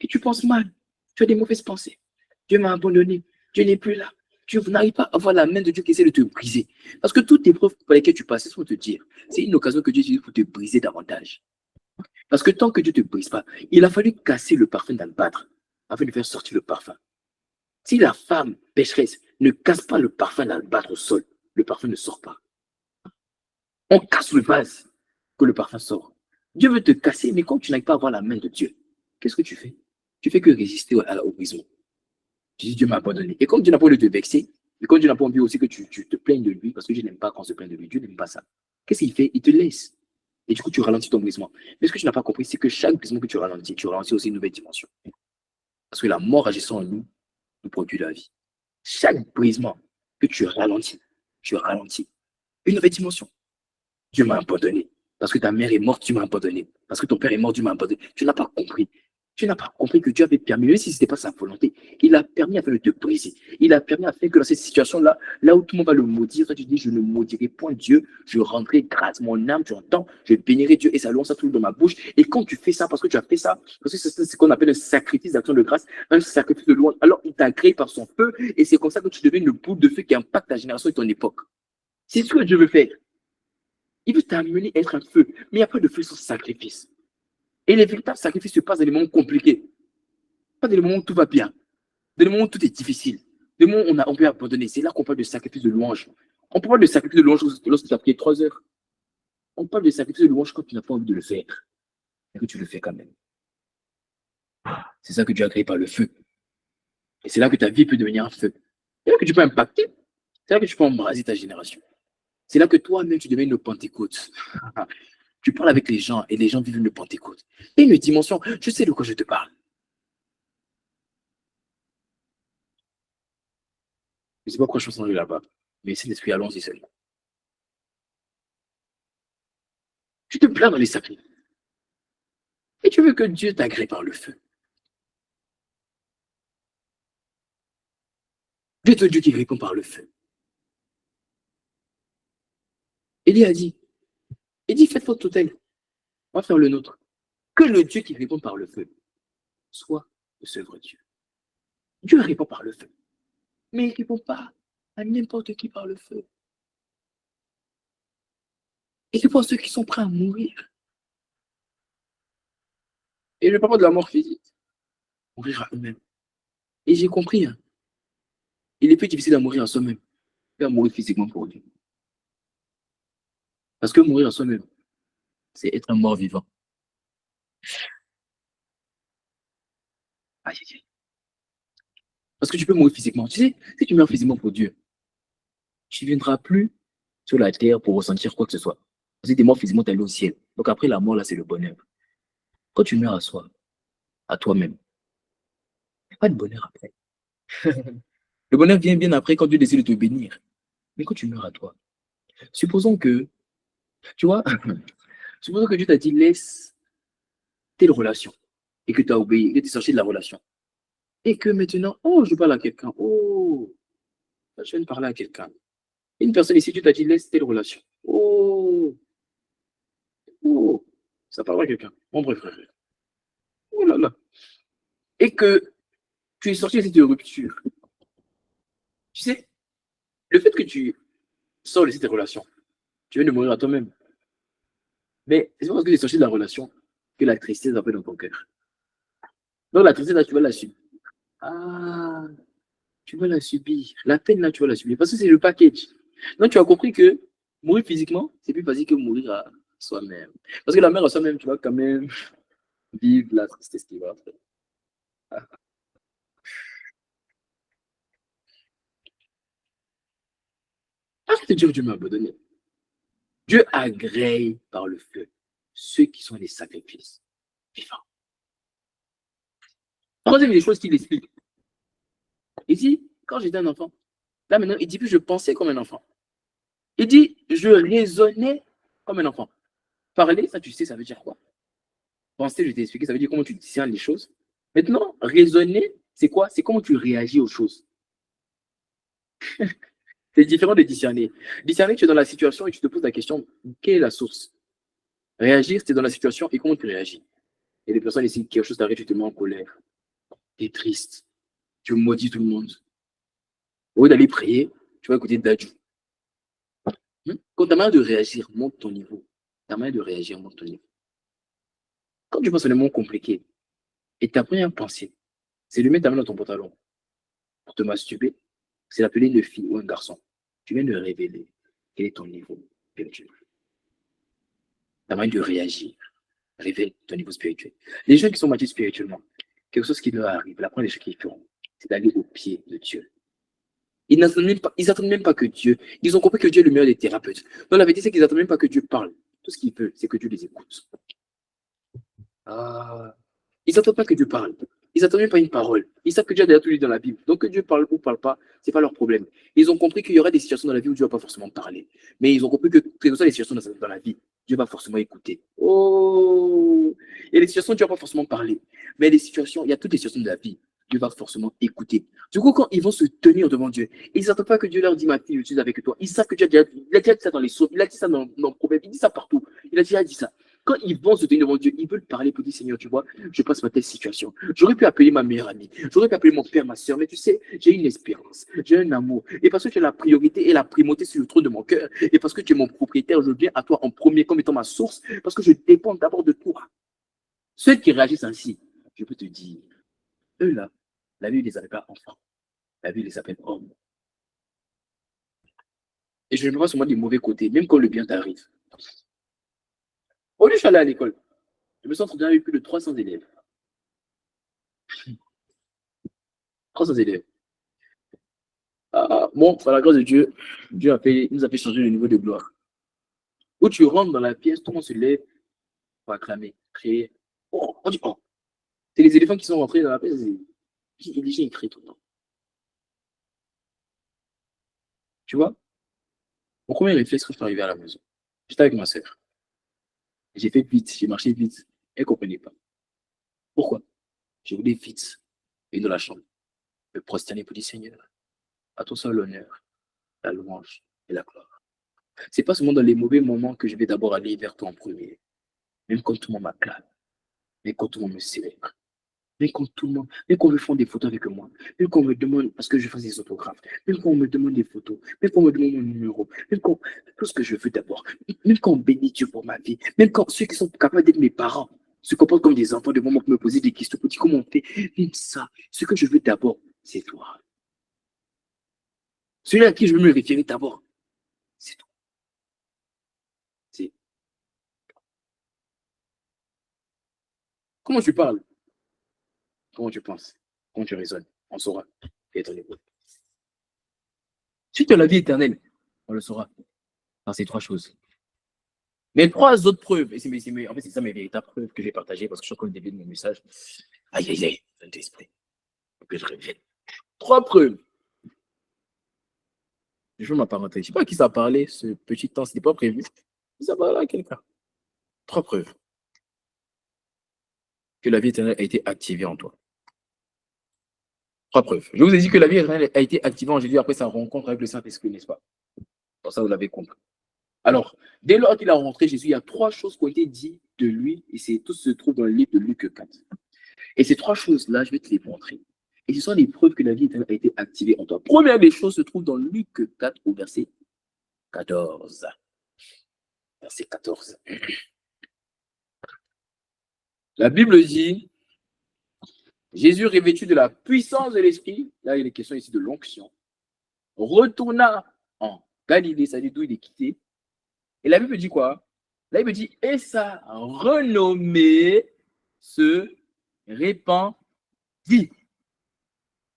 Et tu penses mal. Tu as des mauvaises pensées. Dieu m'a abandonné. Dieu n'est plus là. Tu n'arrives pas à voir la main de Dieu qui essaie de te briser. Parce que toutes les preuves par lesquelles tu passes, c'est pour te dire, c'est une occasion que Dieu utilise pour te briser davantage. Parce que tant que Dieu ne te brise pas, il a fallu casser le parfum d'albâtre afin de faire sortir le parfum. Si la femme pécheresse ne casse pas le parfum d'albâtre au sol, le parfum ne sort pas. On casse le vase que le parfum sort. Dieu veut te casser, mais quand tu n'arrives pas à voir la main de Dieu, qu'est-ce que tu fais? Tu fais que résister au brisement. Tu dis, Dieu m'a abandonné. Et comme Dieu n'a pas envie de te vexer, et comme Dieu n'a pas envie aussi que tu te plaignes de lui, parce que Dieu n'aime pas quand on se plaint de lui, Dieu n'aime pas ça. Qu'est-ce qu'il fait? Il te laisse. Et du coup, tu ralentis ton brisement. Mais ce que tu n'as pas compris, c'est que chaque brisement que tu ralentis aussi une nouvelle dimension. Parce que la mort agissant en nous, nous produit la vie. Chaque brisement que tu ralentis une nouvelle dimension. Dieu m'a abandonné. Parce que ta mère est morte, tu m'as abandonné. Parce que ton père est mort, tu m'as abandonné. Tu n'as pas compris. Tu n'as pas compris que Dieu avait permis, même si ce n'était pas sa volonté, il a permis afin de te briser. Il a permis afin que dans cette situation-là, là où tout le monde va le maudire, toi tu dis, je ne maudirai point Dieu, je rendrai grâce. Mon âme, tu entends, je bénirai Dieu et sa louange, ça tout dans ma bouche. Et quand tu fais ça, parce que tu as fait ça, parce que c'est ce qu'on appelle un sacrifice d'action de grâce, un sacrifice de louange, alors il t'a créé par son feu et c'est comme ça que tu deviens une boule de feu qui impacte ta génération et ton époque. C'est ce que Dieu veut faire. Il veut t'amener à être un feu, mais il n'y a pas de feu sans sacrifice. Et les véritables sacrifices se passent dans les moments compliqués. Pas dans les moments où tout va bien. Dans les moments où tout est difficile. Dans les moments où on peut abandonner. C'est là qu'on parle de sacrifice de louange. On parle de sacrifice de louange lorsque tu as prié 3 heures. On parle de sacrifice de louange quand tu n'as pas envie de le faire. Et que tu le fais quand même. C'est ça que Dieu a créé par le feu. Et c'est là que ta vie peut devenir un feu. C'est là que tu peux impacter. C'est là que tu peux embraser ta génération. C'est là que toi-même tu deviens une Pentecôte. Tu parles avec les gens et les gens vivent une Pentecôte. Et une dimension, je sais de quoi je te parle. Je ne sais pas pourquoi je suis là-bas, mais c'est l'esprit, allons-y seulement. Tu te plains dans les sacrifices. Et tu veux que Dieu t'agrée par le feu. Dieu est un Dieu qui répond par le feu. Élie a dit, faites votre hôtel. On va faire le nôtre. Que le Dieu qui répond par le feu soit le seul vrai Dieu. Dieu répond par le feu. Mais il ne répond pas à n'importe qui par le feu. Il répond à ceux qui sont prêts à mourir. Et je ne parle pas de la mort physique. Mourir à eux-mêmes. Et j'ai compris, hein, il est plus difficile à mourir à soi-même qu'à mourir physiquement pour Dieu. Parce que mourir à soi-même, c'est être un mort vivant. Aïe, aïe, aïe. Parce que tu peux mourir physiquement. Tu sais, si tu meurs physiquement pour Dieu, tu ne viendras plus sur la terre pour ressentir quoi que ce soit. Si tu es mort physiquement, tu es allé au ciel. Donc après la mort, là, c'est le bonheur. Quand tu meurs à soi, à toi-même, il n'y a pas de bonheur après. Le bonheur vient bien après quand Dieu décide de te bénir. Mais quand tu meurs à toi, supposons que, tu vois, supposons que Dieu t'a dit laisse telle relation et que tu as obéi, que tu es sorti de la relation. Et que maintenant, oh, je parle à quelqu'un. Oh, je viens de parler à quelqu'un. Une personne ici, Dieu t'a dit laisse telle relation. Oh, oh, ça parle à quelqu'un. Mon vrai frère. Oh là là. Et que tu es sorti de cette rupture. Tu sais, le fait que tu sors de cette relation, tu viens de mourir à toi-même. Mais c'est pas parce que tu es sorti de la relation que la tristesse va pas dans ton cœur. Donc la tristesse, là, tu vas la subir. Ah, tu vas la subir. La peine, là, tu vas la subir. Parce que c'est le package. Donc tu as compris que mourir physiquement, c'est plus facile que mourir à soi-même. Parce que la mère à soi-même, tu vas quand même vivre la tristesse qui va après. Arrête de dire Dieu m'a abandonné. Dieu agrée par le feu ceux qui sont les sacrifices vivants. Troisième des choses qu'il explique. Il dit, quand j'étais un enfant, là maintenant, il dit plus je pensais comme un enfant. Il dit, je raisonnais comme un enfant. Parler, ça tu sais, ça veut dire quoi? Penser, je t'ai expliqué, ça veut dire comment tu discernes les choses. Maintenant, raisonner, c'est quoi? C'est comment tu réagis aux choses. C'est différent de discerner. Discerner, tu es dans la situation et tu te poses la question, quelle est la source? Réagir, c'est dans la situation et comment tu réagis. Et les personnes ici, quelque chose t'arrive, tu te mets en colère. Tu es triste. Tu maudis tout le monde. Au lieu d'aller prier, tu vas écouter Dadju. Quand ta manière de réagir monte ton niveau, ta manière de réagir monte ton niveau. Quand tu penses à des mots compliqués, et ta première pensée, c'est de mettre ta main dans ton pantalon pour te masturber, c'est d'appeler une fille ou un garçon. Tu viens de révéler quel est ton niveau spirituel. ta manière de réagir révèle ton niveau spirituel. Les gens qui sont matures spirituellement, quelque chose qui leur arrive, la première des choses qu'ils feront, c'est d'aller au pied de Dieu. Ils n'attendent même pas que Dieu. Ils ont compris que Dieu est le meilleur des thérapeutes. Donc la vérité, c'est qu'ils n'attendent même pas que Dieu parle. Tout ce qu'ils veulent, c'est que Dieu les écoute. Ah. Ils n'attendent pas que Dieu parle. Ils n'attendent même pas une parole. Ils savent que Dieu a déjà tout dit dans la Bible. Donc que Dieu parle ou ne parle pas, ce n'est pas leur problème. Ils ont compris qu'il y aura des situations dans la vie où Dieu ne va pas forcément parler. Mais ils ont compris que quelles que soient les situations dans la vie, Dieu va forcément écouter. Oh! Il y a des situations où Dieu ne va pas forcément parler. Mais il y a toutes les situations de la vie. Dieu va forcément écouter. Du coup, quand ils vont se tenir devant Dieu, ils n'attendent pas que Dieu leur dise ma fille, je suis avec toi. Ils savent que Dieu il a déjà dit ça dans les sauts, il a dit ça dans le prophète, il dit ça partout. Il a déjà dit ça. Quand ils vont se tenir devant Dieu, ils veulent parler pour dire Seigneur, tu vois, je passe par telle situation. J'aurais pu appeler ma meilleure amie, j'aurais pu appeler mon père, ma soeur, mais tu sais, j'ai une espérance, j'ai un amour. Et parce que tu as la priorité et la primauté sur le trône de mon cœur, et parce que tu es mon propriétaire, je viens à toi en premier comme étant ma source, parce que je dépends d'abord de toi. Ceux qui réagissent ainsi, je peux te dire, eux là, la Bible ne les appelle pas enfants, la Bible les appelle hommes. Et je ne vois pas seulement des mauvais côtés, même quand le bien t'arrive. Au lieu, je suis allé à l'école. Je me suis entretenu avec plus de 300 élèves. 300 élèves. Bon, par la grâce de Dieu, Dieu nous a fait changer le niveau de gloire. Où tu rentres dans la pièce, tout le monde se lève pour acclamer, crier. Oh, on dit oh. C'est les éléphants qui sont rentrés dans la pièce. Les gens, ils crient tout le temps. Tu vois, mon premier réflexe quand je suis arrivé à la maison, j'étais avec ma soeur. J'ai fait vite, j'ai marché vite. Elle ne comprenait pas. Pourquoi? Je voulais vite venir dans la chambre, me prosterner pour dire Seigneur, à toi seul l'honneur, la louange et la gloire. C'est pas seulement dans les mauvais moments que je vais d'abord aller vers toi en premier. Même quand tout le monde m'acclame, même quand tout le monde me célèbre, même quand tout le monde, même quand on veut faire des photos avec moi, même quand on me demande parce que je fasse des autographes, même quand on me demande des photos, même quand on me demande mon numéro, même quand tout ce que je veux d'abord, même quand on bénit Dieu pour ma vie, même quand ceux qui sont capables d'être mes parents se comportent comme des enfants devant moi pour me poser des questions, pour dire comment on fait, même ça, ce que je veux d'abord, c'est toi. Celui à qui je veux me référer d'abord, c'est toi. C'est comment tu parles, comment tu penses, comment tu raisonnes, on saura. Et ton épaule. Si tu as la vie éternelle, on le saura par ces trois choses. Mais trois autres preuves, et en fait, c'est ça mes véritables preuves que j'ai partagées parce que je suis encore au début de mon message. Aïe, aïe, aïe, Saint-Esprit. Que je revienne. Trois preuves. Je veux m'apparenter. Je ne sais pas à qui ça parlait, ce petit temps, ce n'était pas prévu. Ça parlait à quelqu'un. Trois preuves que la vie éternelle a été activée en toi. Trois preuves. Je vous ai dit que la vie éternelle a été activée en Jésus après sa rencontre avec le Saint-Esprit, n'est-ce pas? Pour ça, vous l'avez compris. Alors, dès lors qu'il a rencontré Jésus, il y a trois choses qui ont été dites de lui, et tout se trouve dans le livre de Luc 4. Et ces trois choses-là, je vais te les montrer. Et ce sont les preuves que la vie éternelle a été activée en toi. Première des choses se trouve dans Luc 4 au verset 14. Verset 14. La Bible dit, Jésus revêtu de la puissance de l'Esprit, là il est question ici de l'onction, retourna en Galilée, c'est-à-dire d'où il est quitté. Et la Bible dit quoi? La Bible dit, et sa renommée se répandit.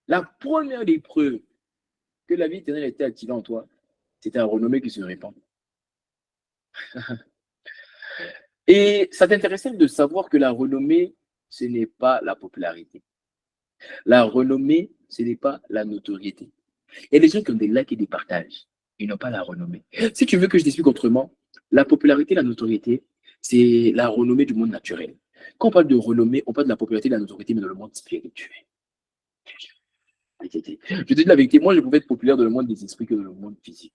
La première des preuves que la vie éternelle était activée en toi, c'était un renommée qui se répand. Et ça t'intéressait de savoir que la renommée, ce n'est pas la popularité. La renommée, ce n'est pas la notoriété. Il y a des gens qui ont des likes et des partages. Ils n'ont pas la renommée. Si tu veux que je t'explique autrement, la popularité, la notoriété, c'est la renommée du monde naturel. Quand on parle de renommée, on parle de la popularité et de la notoriété, mais dans le monde spirituel. Je te dis la vérité, moi je pouvais être populaire dans le monde des esprits que dans le monde physique.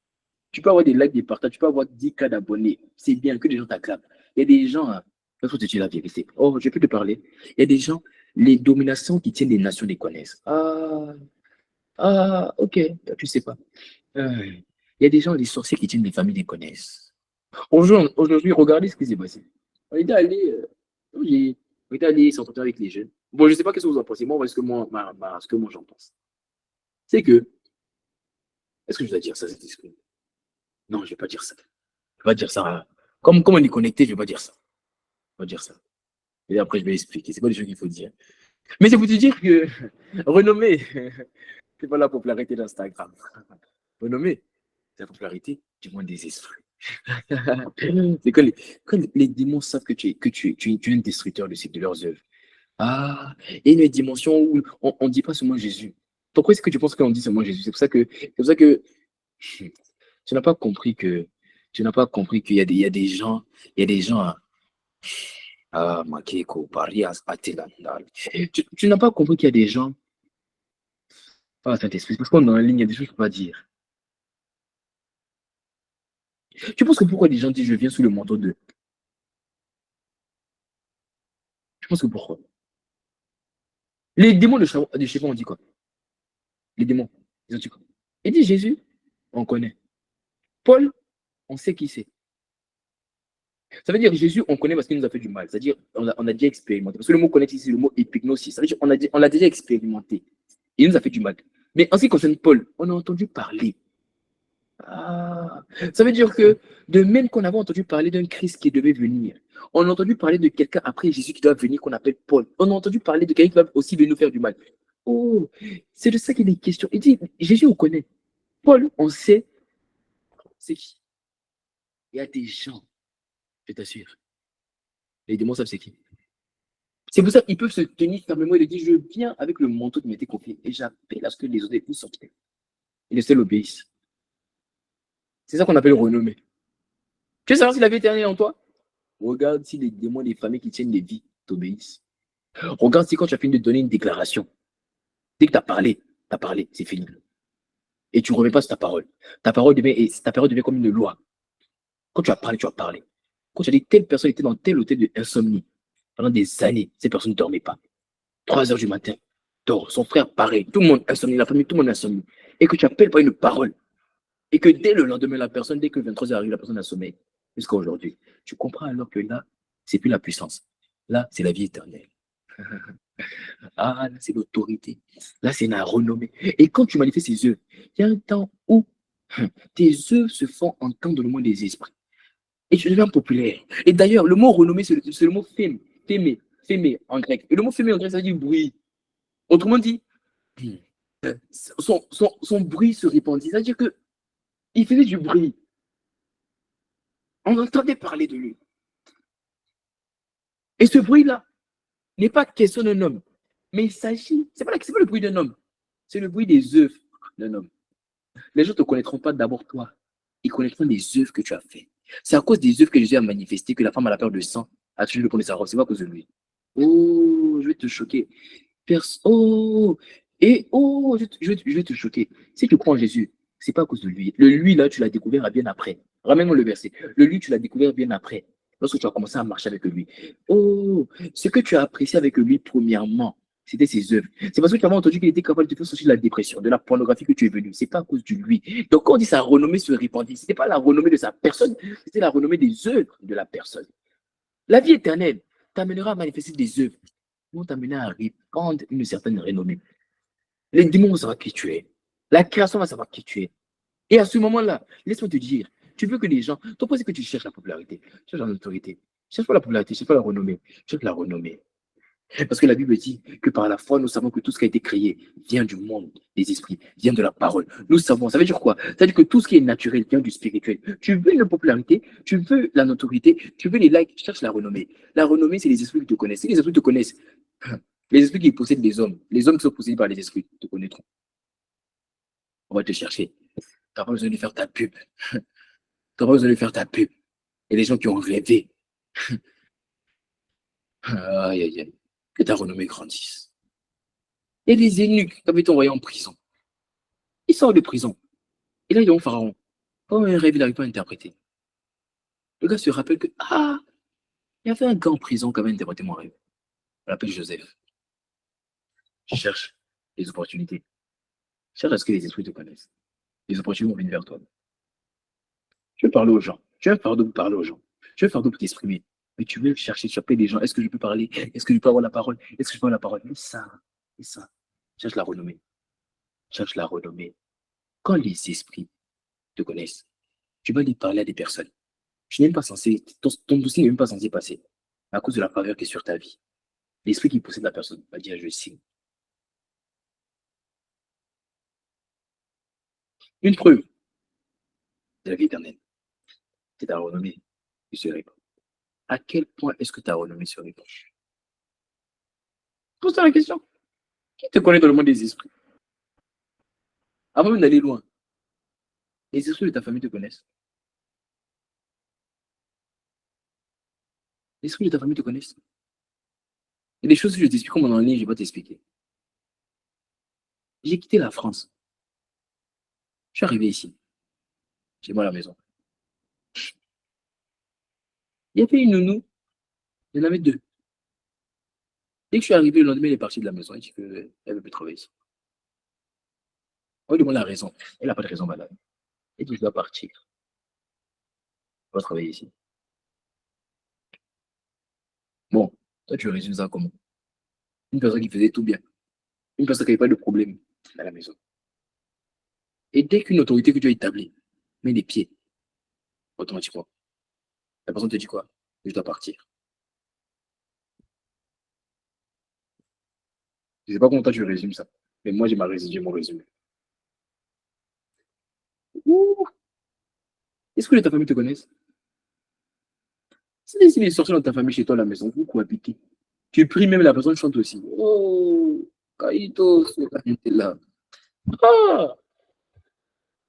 Tu peux avoir des likes, des partages, tu peux avoir 10 cas d'abonnés. C'est bien que les gens t'acclament. Il y a des gens, il faut te dire la vérité. Oh, je peux te parler. Il y a des gens, les dominations qui tiennent les nations les connaissent. Ok, tu sais pas. Il y a des gens, les sorciers qui tiennent les familles les connaissent. Aujourd'hui, regardez ce qui s'est passé. On était allé, on était allé s'entretenir avec les jeunes. Bon, je ne sais pas ce que vous en pensez. Moi, ce que moi j'en pense. C'est que, est-ce que je dois dire ça, cet esprit? Non, je ne vais pas dire ça. Je ne vais pas dire ça Comme on est connecté, je ne vais pas dire ça. Je vais pas dire ça. Et après, je vais expliquer. C'est pas des choses qu'il faut dire. Mais c'est pour te dire que renommée, c'est pas la popularité d'Instagram. Renommée, c'est la popularité du monde des esprits. C'est quand les démons savent que tu es un destructeur de leurs œuvres. Ah, et une dimension où on ne dit pas seulement Jésus. Pourquoi est-ce que tu penses qu'on dit seulement Jésus? C'est pour ça que tu n'as pas compris qu'il y a des gens, Makeko, Paris, Atelandal. Tu n'as pas compris qu'il y a des gens, Saint-Esprit, parce qu'on est en ligne, il y a des choses que je ne peux pas dire. Tu penses que pourquoi les gens disent je viens sous le manteau de. Tu penses que pourquoi? Les démons de Sheba ont dit quoi? Les démons, ils ont dit quoi? Ils disent Jésus, on connaît. Paul, on sait qui c'est. Ça veut dire Jésus, on connaît parce qu'il nous a fait du mal. C'est-à-dire, on a déjà expérimenté. Parce que le mot connaître ici, c'est le mot épignosis. Ça veut dire on l'a déjà expérimenté. Il nous a fait du mal. Mais en ce qui concerne Paul, on a entendu parler. Ah, ça veut dire que de même qu'on avait entendu parler d'un Christ qui devait venir, on a entendu parler de quelqu'un après Jésus qui doit venir qu'on appelle Paul. On a entendu parler de quelqu'un qui va aussi venir nous faire du mal. Oh, c'est de ça qu'il est question. Il dit, Jésus, on connaît. Paul, on sait, c'est qui? Il y a des gens, je t'assure. Les démons savent c'est qui. C'est pour ça qu'ils peuvent se tenir fermement et dire, je viens avec le manteau qui m'était confié et j'appelle à ce que les autres époux sortent. Et les seuls obéissent. C'est ça qu'on appelle renommée. Tu veux savoir si la vie éternelle est en toi? Regarde si les démons des familles qui tiennent les vies t'obéissent. Regarde si quand tu as fini de donner une déclaration, dès que tu as parlé, c'est fini. Et tu ne remets pas sur ta parole. Ta parole devient comme une loi. Quand tu as parlé, tu as parlé. Quand tu as dit telle personne était dans tel hôtel d'insomnie pendant des années, ces personnes ne dormaient pas. 3 heures du matin, dort. Son frère, pareil. Tout le monde insomnie, la famille, tout le monde insomnie. Et que tu appelles par une parole. Et que dès le lendemain, dès que 23 heures arrive, la personne a sommeil. Jusqu'à aujourd'hui. Tu comprends alors que là, c'est plus la puissance. Là, c'est la vie éternelle. Ah, là, c'est l'autorité. Là, c'est la renommée. Et quand tu manifestes ces œuvres, il y a un temps où tes œuvres se font entendre dans le monde des esprits. Et tu deviens populaire. Et d'ailleurs, le mot renommée, c'est le mot fémé en grec. Et le mot fémé en grec, ça veut dire bruit. Autrement dit, son bruit se répandit. C'est-à-dire qu'il faisait du bruit. On entendait parler de lui. Et ce bruit-là n'est pas question d'un homme. Mais il s'agit, c'est pas le bruit d'un homme. C'est le bruit des œuvres d'un homme. Les gens ne te connaîtront pas d'abord toi. Ils connaîtront les œuvres que tu as faites. C'est à cause des œuvres que Jésus a manifestées que la femme à la peur de sang a tué le premier sa robe. C'est pas à cause de lui. Oh, je vais te choquer. Oh, je vais te choquer. Si tu crois en Jésus, c'est pas à cause de lui. Le lui, là, tu l'as découvert bien après. Ramène-moi le verset. Le lui, tu l'as découvert bien après. Lorsque tu as commencé à marcher avec lui. Oh, ce que tu as apprécié avec lui, premièrement, c'était ses œuvres. C'est parce que tu avais entendu qu'il était capable de te faire sortir de la dépression, de la pornographie que tu es venu. C'est pas à cause de lui. Donc, quand on dit sa renommée se répandit, ce n'était pas la renommée de sa personne, c'était la renommée des œuvres de la personne. La vie éternelle t'amènera à manifester des œuvres vont t'amener à répandre une certaine renommée. Les démons vont savoir qui tu es. La création va savoir qui tu es. Et à ce moment-là, laisse-moi te dire, tu veux que les gens, toi, pourquoi c'est que tu cherches la popularité, tu cherches l'autorité, cherche pas la popularité, cherche pas la renommée, cherche la renommée. Parce que la Bible dit que par la foi, nous savons que tout ce qui a été créé vient du monde des esprits, vient de la parole. Nous savons, ça veut dire quoi? Ça veut dire que tout ce qui est naturel vient du spirituel. Tu veux une popularité, tu veux la notoriété, tu veux les likes, cherche la renommée. La renommée, c'est les esprits qui te connaissent. Si les esprits te connaissent, les esprits qui possèdent les hommes qui sont possédés par les esprits te connaîtront. On va te chercher. Tu n'as pas besoin de faire ta pub. Tu n'as pas besoin de faire ta pub. Il y a des gens qui ont rêvé. Aïe, aïe, aïe. Que ta renommée grandisse. Il y a des eunuques qui avaient été envoyés en prison. Ils sortent de prison. Et là, ils ont Pharaon. Quand un rêve, il n'arrive pas à interpréter. Le gars se rappelle que, il y avait un gars en prison qui avait interprété mon rêve. On l'appelle Joseph. Je cherche les opportunités. Cherche à ce que les esprits te connaissent. Les opportunités vont venir vers toi. Tu veux parler aux gens. Tu veux un fardeau pour parler aux gens. Tu veux un fardeau pour t'exprimer. Mais tu veux chercher, tu appelles des gens. Est-ce que je peux parler? Est-ce que je peux avoir la parole? Est-ce que je peux avoir la parole? Mais ça. Cherche la renommée. Cherche la renommée. Quand les esprits te connaissent, tu vas aller parler à des personnes. Tu n'es même pas censé, ton dossier n'est même pas censé passer à cause de la faveur qui est sur ta vie. L'esprit qui possède la personne va dire je signe. Une preuve de la vie éternelle, c'est ta renommée qui se répand. À quel point est-ce que ta renommée se répand? Pose-toi la question. Qui te connaît dans le monde des esprits? Avant même d'aller loin, les esprits de ta famille te connaissent. Les esprits de ta famille te connaissent. Il y a des choses que je t'explique comme on est en ligne, je ne vais pas t'expliquer. J'ai quitté la France. Je suis arrivé ici. Chez moi à la maison. Il y avait une nounou. Il y en avait deux. Dès que je suis arrivé, le lendemain, elle est partie de la maison. Elle dit qu'elle ne veut plus travailler ici. On lui demande la raison. Elle n'a pas de raison valable. Elle dit je dois partir. Je dois travailler ici. Bon, toi, tu résumes ça comment? Une personne qui faisait tout bien. Une personne qui n'avait pas de problème à la maison. Et dès qu'une autorité que tu as établie met les pieds, automatiquement, la personne te dit quoi? Je dois partir. Je ne sais pas comment toi tu résumes ça. Mais moi, j'ai mon résumé. Ouh. Est-ce que ta famille te connaissent? Si les sorties dans ta famille, chez toi à la maison, vous cohabitez. Tu pries même, la personne chante aussi. Oh, Kaito, c'est là. Ah,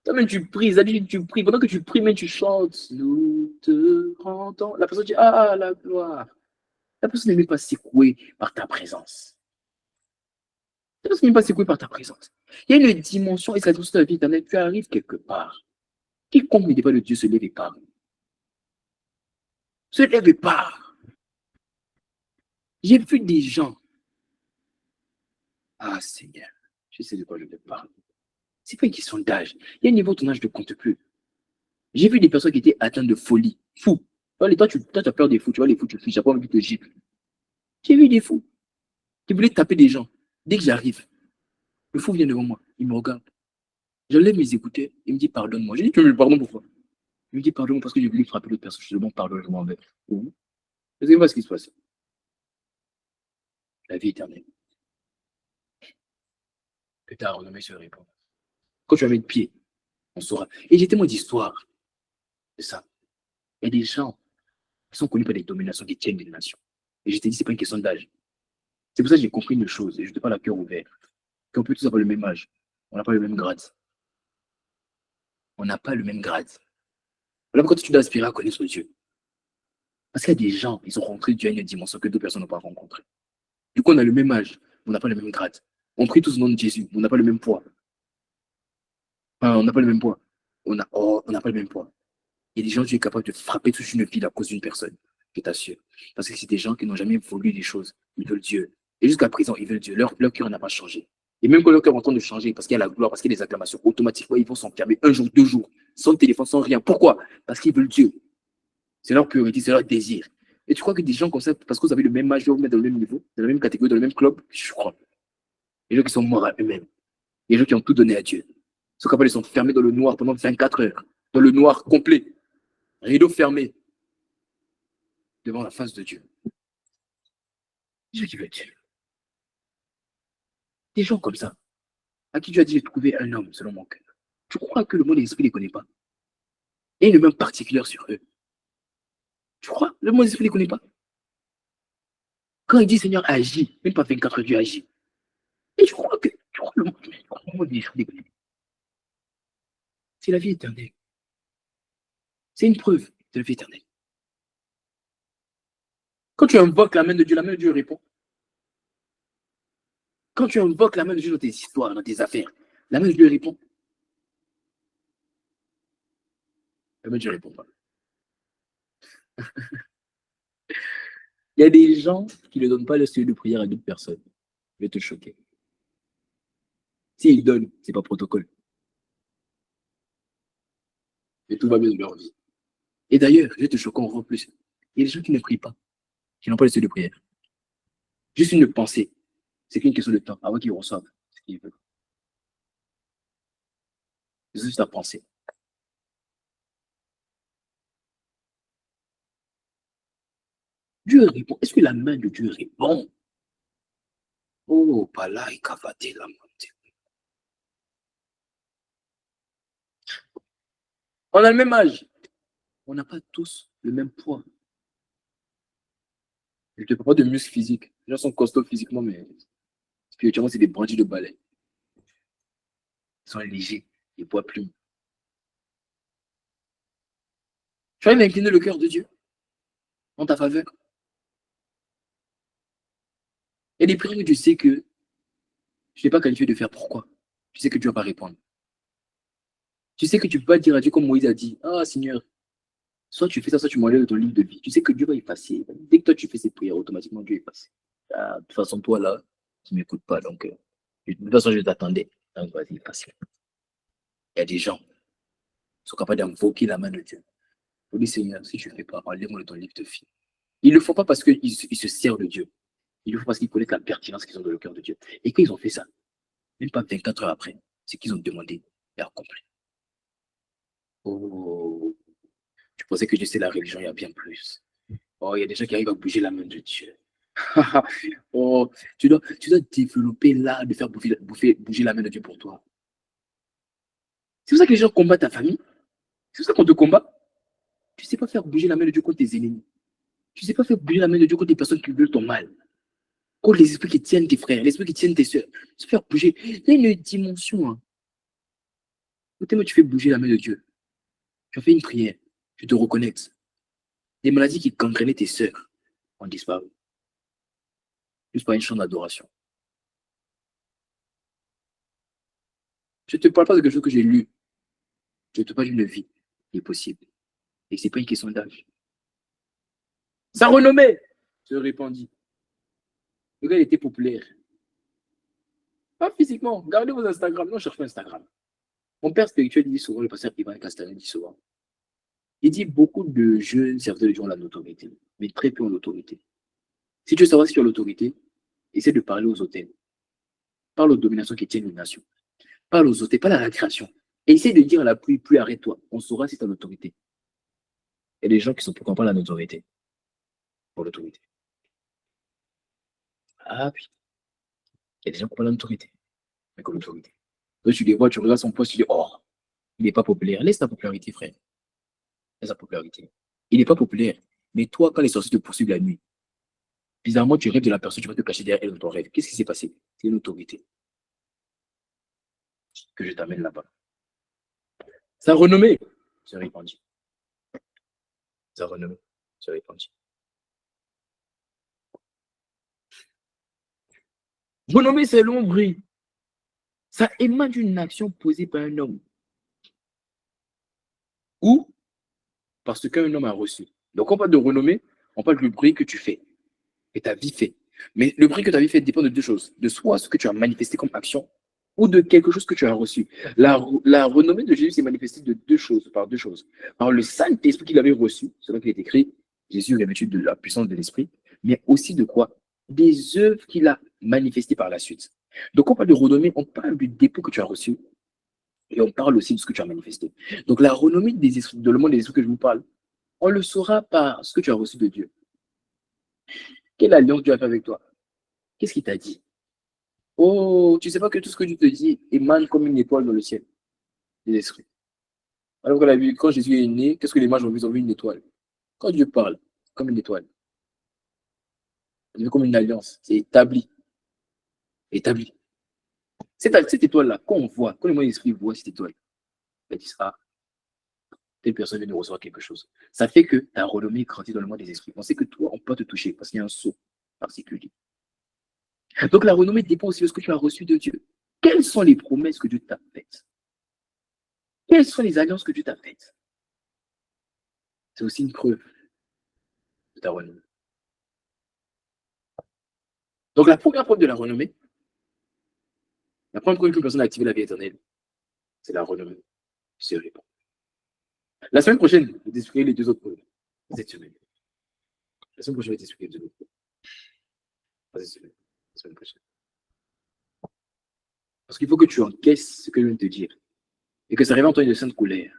toi-même tu pries, c'est-à-dire que tu pries. Pendant que tu pries, même tu chantes. Nous te rendons. La personne dit, ah, la gloire. La personne n'est même pas secouée par ta présence. La personne n'est même pas secouée par ta présence. Il y a une dimension, et c'est la dimension de la vie éternelle. Tu arrives quelque part. Quiconque n'est pas de Dieu se lève et part. Se lève et part. J'ai vu des gens. Ah, Seigneur, je sais de quoi je te parle. C'est pas une question d'âge. Il y a un niveau de ton âge ne compte plus. J'ai vu des personnes qui étaient atteintes de folie, fous. Toi, tu as peur des fous, tu vois, les fous, tu fuis, j'ai pas envie de te gifler. J'ai vu des fous qui voulaient taper des gens. Dès que j'arrive, le fou vient devant moi, il me regarde. J'enlève mes écouteurs, il me dit pardonne-moi. J'ai dit tu me dis pardon pourquoi? Il me dit pardon parce que j'ai voulu frapper l'autre personne. Je demande pardon, je m'en vais. Vous savez pas ce qui se passe. La vie éternelle. Que ta renommée se répand. Quand tu vas mettre pied, on saura. Et j'ai tellement d'histoires de ça. Il y a des gens qui sont connus par des dominations qui tiennent des nations. Et je t'ai dit, c'est pas une question d'âge. C'est pour ça que j'ai compris une chose, et je te parle à cœur ouvert, qu'on peut tous avoir le même âge. On n'a pas le même grade. On n'a pas le même grade. Voilà pourquoi tu dois aspirer à connaître Dieu. Parce qu'il y a des gens, ils ont rencontré Dieu à une dimension que deux personnes n'ont pas rencontré. Du coup, on a le même âge, on n'a pas le même grade. On prie tous au nom de Jésus, mais on n'a pas le même poids. Enfin, on n'a pas le même poids. On n'a pas le même poids. Il y a des gens, Dieu est capable de frapper toute une ville à cause d'une personne, je t'assure. Parce que c'est des gens qui n'ont jamais voulu les choses. Ils veulent Dieu. Et jusqu'à présent, ils veulent Dieu. Leur cœur n'a pas changé. Et même quand leur cœur est en train de changer, parce qu'il y a la gloire, parce qu'il y a les acclamations, automatiquement, ils vont s'enfermer un jour, 2 jours, sans téléphone, sans rien. Pourquoi? Parce qu'ils veulent Dieu. C'est leur priorité, c'est leur désir. Et tu crois que des gens comme ça, parce que vous avez le même âge, vous mettre dans le même niveau, dans la même catégorie, dans le même club? Je crois. Les gens qui sont morts à eux-mêmes. Les gens qui ont tout donné à Dieu. Ceux qui sont fermés dans le noir pendant 24 heures. Dans le noir complet. Rideau fermé. Devant la face de Dieu. Dieu qui veut Dieu. Des gens comme ça, à qui tu as dit j'ai trouvé un homme selon mon cœur. Tu crois que le monde des esprits ne les connaît pas? Il y a une main particulière sur eux. Tu crois? Le monde des esprits ne les connaît pas? Quand il dit Seigneur agis, même pas 24 heures, Dieu agit. Et tu crois que le monde des esprits ne les connaît pas? C'est la vie éternelle. C'est une preuve de la vie éternelle. Quand tu invoques la main de Dieu, la main de Dieu répond. Quand tu invoques la main de Dieu dans tes histoires, dans tes affaires, la main de Dieu répond. La main de Dieu ne répond pas. Il y a des gens qui ne donnent pas le seuil de prière à d'autres personnes. Je vais te choquer. S'ils donnent, ce n'est pas protocole. Et tout va bien dans leur vie. Et d'ailleurs, je vais te choquer encore plus. Il y a des gens qui ne prient pas, qui n'ont pas le seuil de prière. Juste une pensée. C'est qu'une question de temps avant qu'ils reçoivent ce qu'ils veulent. C'est juste à penser. Dieu répond. Est-ce que la main de Dieu répond? Oh, Pala et Kavate la monte. On a le même âge. On n'a pas tous le même poids. Je ne te parle pas de muscles physiques. Les gens sont costauds physiquement, mais spirituellement, c'est des bandits de balai. Ils sont légers, ils poids plumes. Tu vas incliner le cœur de Dieu en ta faveur. Et des prières que tu sais que je n'ai pas qualifié de faire. Pourquoi? Tu sais que Dieu ne va pas répondre. Tu sais que tu ne peux pas dire à Dieu comme Moïse a dit, ah Seigneur, soit tu fais ça, soit tu m'enlèves de ton livre de vie. Tu sais que Dieu va effacer. Dès que toi tu fais ces prières, automatiquement Dieu efface. Ah, de toute façon, toi là, tu ne m'écoutes pas. Donc, de toute façon, je t'attendais. Donc, vas-y, efface. Il y a des gens qui sont capables d'invoquer la main de Dieu. Pour dire, Seigneur, si tu ne fais pas, enlève-moi de ton livre de vie. Ils ne le font pas parce qu'ils se servent de Dieu. Ils le font parce qu'ils connaissent la pertinence qu'ils ont dans le cœur de Dieu. Et quand ils ont fait ça, même pas 24 heures après, c'est qu'ils ont demandé et accompli. Oh, tu pensais que Dieu c'est la religion, il y a bien plus. Oh, il y a des gens qui arrivent à bouger la main de Dieu. Oh, tu dois développer l'art de faire bouger la main de Dieu pour toi. C'est pour ça que les gens combattent ta famille. C'est pour ça qu'on te combat. Tu ne sais pas faire bouger la main de Dieu contre tes ennemis. Tu ne sais pas faire bouger la main de Dieu contre les personnes qui veulent ton mal. Contre les esprits qui tiennent tes frères, les esprits qui tiennent tes soeurs. Tu sais faire bouger. Il y a une dimension. Hein. Tellement tu fais bouger la main de Dieu. Tu as fait une prière. Tu te reconnectes. Les maladies qui gangrenaient tes soeurs ont disparu. Juste par une chant d'adoration. Je ne te parle pas de quelque chose que j'ai lu. Je te parle d'une vie qui est possible. Et ce n'est pas une question d'âge. Sa renommée se répandit. Le gars, il était populaire. Pas physiquement. Regardez vos Instagram. Non, je cherche pas Instagram. Mon père spirituel dit souvent, le pasteur Ivan Castanet dit souvent. Il dit beaucoup de jeunes serviteurs de Dieu ont la notoriété, mais très peu ont l'autorité. Si tu veux savoir si tu as l'autorité, essaie de parler aux hôtels. Parle aux dominations qui tiennent une nation. Parle aux hôtels, parle à la création. Et essaie de dire à la pluie, arrête-toi. On saura si tu as l'autorité. Il y a des gens qui sont pour qu'on parle à l'autorité. Pour l'autorité. Ah oui. Il y a des gens qui parlent à l'autorité. Mais comme l'autorité. Donc tu les vois, tu regardes son poste, tu dis, oh, il n'est pas populaire. Laisse ta popularité, frère. Laisse ta popularité. Il n'est pas populaire. Mais toi, quand les sorciers te poursuivent la nuit, bizarrement, tu rêves de la personne, tu vas te cacher derrière elle dans ton rêve. Qu'est-ce qui s'est passé? C'est une autorité que je t'amène là-bas. Sa renommée se répandit. Sa renommée se répandit. Renommée, c'est l'ombre. Ça émane d'une action posée par un homme. Ou parce qu'un homme a reçu. Donc, on parle de renommée, on parle du bruit que tu fais, que ta vie fait. Mais le bruit que ta vie fait dépend de deux choses. De soit ce que tu as manifesté comme action, ou de quelque chose que tu as reçu. La renommée de Jésus s'est manifestée de deux choses, par deux choses. Par le Saint-Esprit qu'il avait reçu, selon qu'il est écrit, Jésus revêtu de la puissance de l'Esprit, mais aussi de quoi? Des œuvres qu'il a manifestées par la suite. Donc, on parle de renommée, on parle du dépôt que tu as reçu, et on parle aussi de ce que tu as manifesté. Donc, la renommée des esprits, de le monde des esprits que je vous parle, on le saura par ce que tu as reçu de Dieu. Quelle alliance Dieu a fait avec toi? Qu'est-ce qu'il t'a dit? Oh, tu ne sais pas que tout ce que Dieu te dit émane comme une étoile dans le ciel, des esprits. Alors quand Jésus est né, qu'est-ce que les mages ont vu? Ils ont vu une étoile. Quand Dieu parle, comme une étoile, c'est comme une alliance, c'est établi. Établi. Cette étoile-là, quand on voit, quand le monde d'esprit voit cette étoile, il dit ah, telle personne vient de recevoir quelque chose. Ça fait que ta renommée grandit dans le monde des esprits. On sait que toi, on peut te toucher parce qu'il y a un sceau particulier. Donc la renommée dépend aussi de ce que tu as reçu de Dieu. Quelles sont les promesses que Dieu t'a faites? Quelles sont les alliances que Dieu t'a faites? C'est aussi une preuve de ta renommée. Donc la première preuve de la renommée, la première preuve qu'une personne a activé la vie éternelle, c'est la renommée qui se répand. La semaine prochaine, je vais t'expliquer les deux autres preuves. Cette semaine. La semaine prochaine, je vais t'expliquer les deux autres preuves. La semaine prochaine. Parce qu'il faut que tu encaisses ce que je viens de te dire. Et que ça révèle en toi une sainte colère.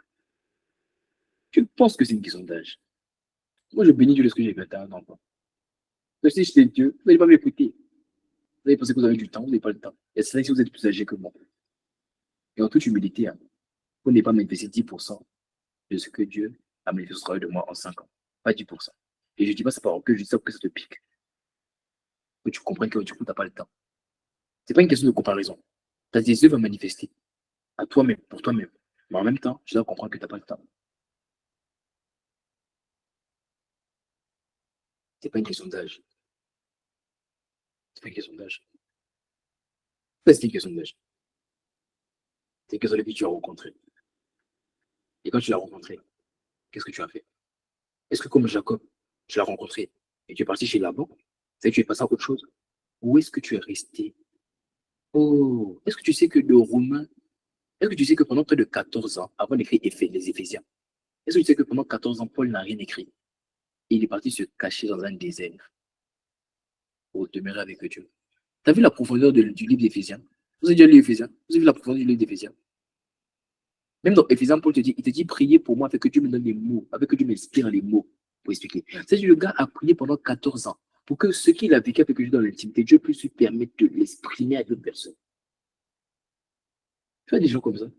Tu penses que c'est une question d'âge. Moi, je bénis Dieu de ce que j'ai 21 ans. Si j'étais Dieu, vous n'allez pas m'écouter. Vous allez penser que vous avez du temps, vous n'avez pas le temps. Et c'est vrai que si vous êtes plus âgé que moi. Et en toute humilité, hein, vous n'avez pas manifesté 10% de ce que Dieu a manifesté au travail de moi en 5 ans. Pas 10%. Et je ne dis pas ça par que je dis ça pour que ça te pique. Que tu comprennes que du coup, tu n'as pas le temps. Ce n'est pas une question de comparaison. Ta désir va manifester à toi-même, pour toi-même. Mais en même temps, je dois comprendre que tu n'as pas le temps. Ce n'est pas une question d'âge. C'est pas une question d'âge. C'est une question d'âge. C'est une question de qui tu as rencontré. Et quand tu l'as rencontré, qu'est-ce que tu as fait? Est-ce que comme Jacob, tu l'as rencontré et tu es parti chez Laban, c'est que tu es passé à autre chose? Ou est-ce que tu es resté? Oh, est-ce que tu sais que le Romain, est-ce que tu sais que pendant près de 14 ans, avant d'écrire les Éphésiens, est-ce que tu sais que pendant 14 ans, Paul n'a rien écrit? Et il est parti se cacher dans un désert pour demeurer avec Dieu. Tu as vu la profondeur du livre d'Éphésiens? Vous avez déjà lu Éphésiens? Vous avez vu la profondeur du livre d'Éphésiens? Même dans Éphésiens, Paul te dit, il te dit, priez pour moi avec que Dieu me donne les mots, avec que Dieu m'inspire les mots pour expliquer. C'est-à-dire que le gars a prié pendant 14 ans pour que ce qu'il a vécu avec Dieu dans l'intimité, Dieu puisse lui permettre de l'exprimer à d'autres personnes. Tu as des gens comme ça.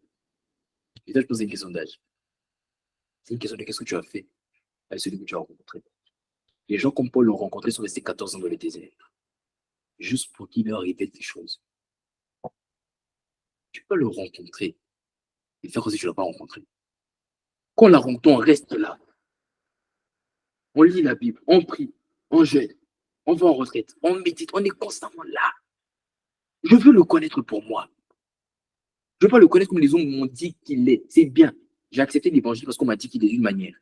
Et là, je pose une question d'âge. C'est une question de qu'est-ce que tu as fait avec celui que tu as rencontré. Les gens comme Paul l'ont rencontré sont restés 14 ans dans le désert, juste pour qu'il leur arrive des choses. Tu peux le rencontrer et faire comme si tu ne l'as pas rencontré. Quand on la rencontre, on reste là. On lit la Bible, on prie, on jeûne, on va en retraite, on médite, on est constamment là. Je veux le connaître pour moi. Je ne veux pas le connaître comme les hommes m'ont dit qu'il est. C'est bien. J'ai accepté l'évangile parce qu'on m'a dit qu'il est d'une manière.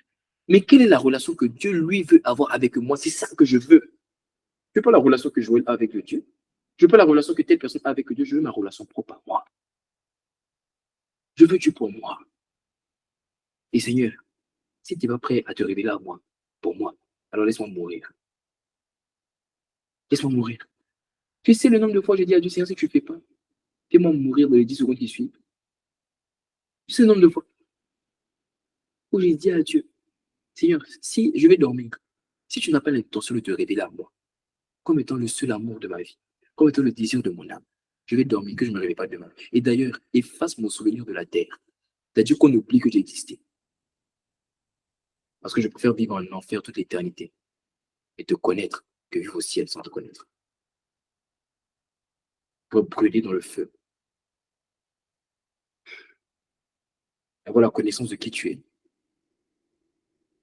Mais quelle est la relation que Dieu, lui, veut avoir avec moi? C'est ça que je veux. Je ne veux pas la relation que Joël a avec le Dieu. Je ne veux pas la relation que telle personne a avec Dieu. Je veux ma relation propre à moi. Je veux Dieu pour moi. Et Seigneur, si tu n'es pas prêt à te révéler à moi, pour moi, alors laisse-moi mourir. Laisse-moi mourir. Tu sais le nombre de fois que j'ai dit à Dieu, Seigneur, si tu ne fais pas, fais-moi mourir dans les 10 secondes qui suivent. Tu sais le nombre de fois où j'ai dit à Dieu, Seigneur, si je vais dormir, si tu n'as pas l'intention de te révéler à moi, comme étant le seul amour de ma vie, comme étant le désir de mon âme, je vais dormir, que je ne me réveille pas demain. Et d'ailleurs, efface mon souvenir de la terre. C'est-à-dire qu'on oublie que j'ai existé. Parce que je préfère vivre en enfer toute l'éternité et te connaître que vivre au ciel sans te connaître. Pour brûler dans le feu. Avoir la connaissance de qui tu es,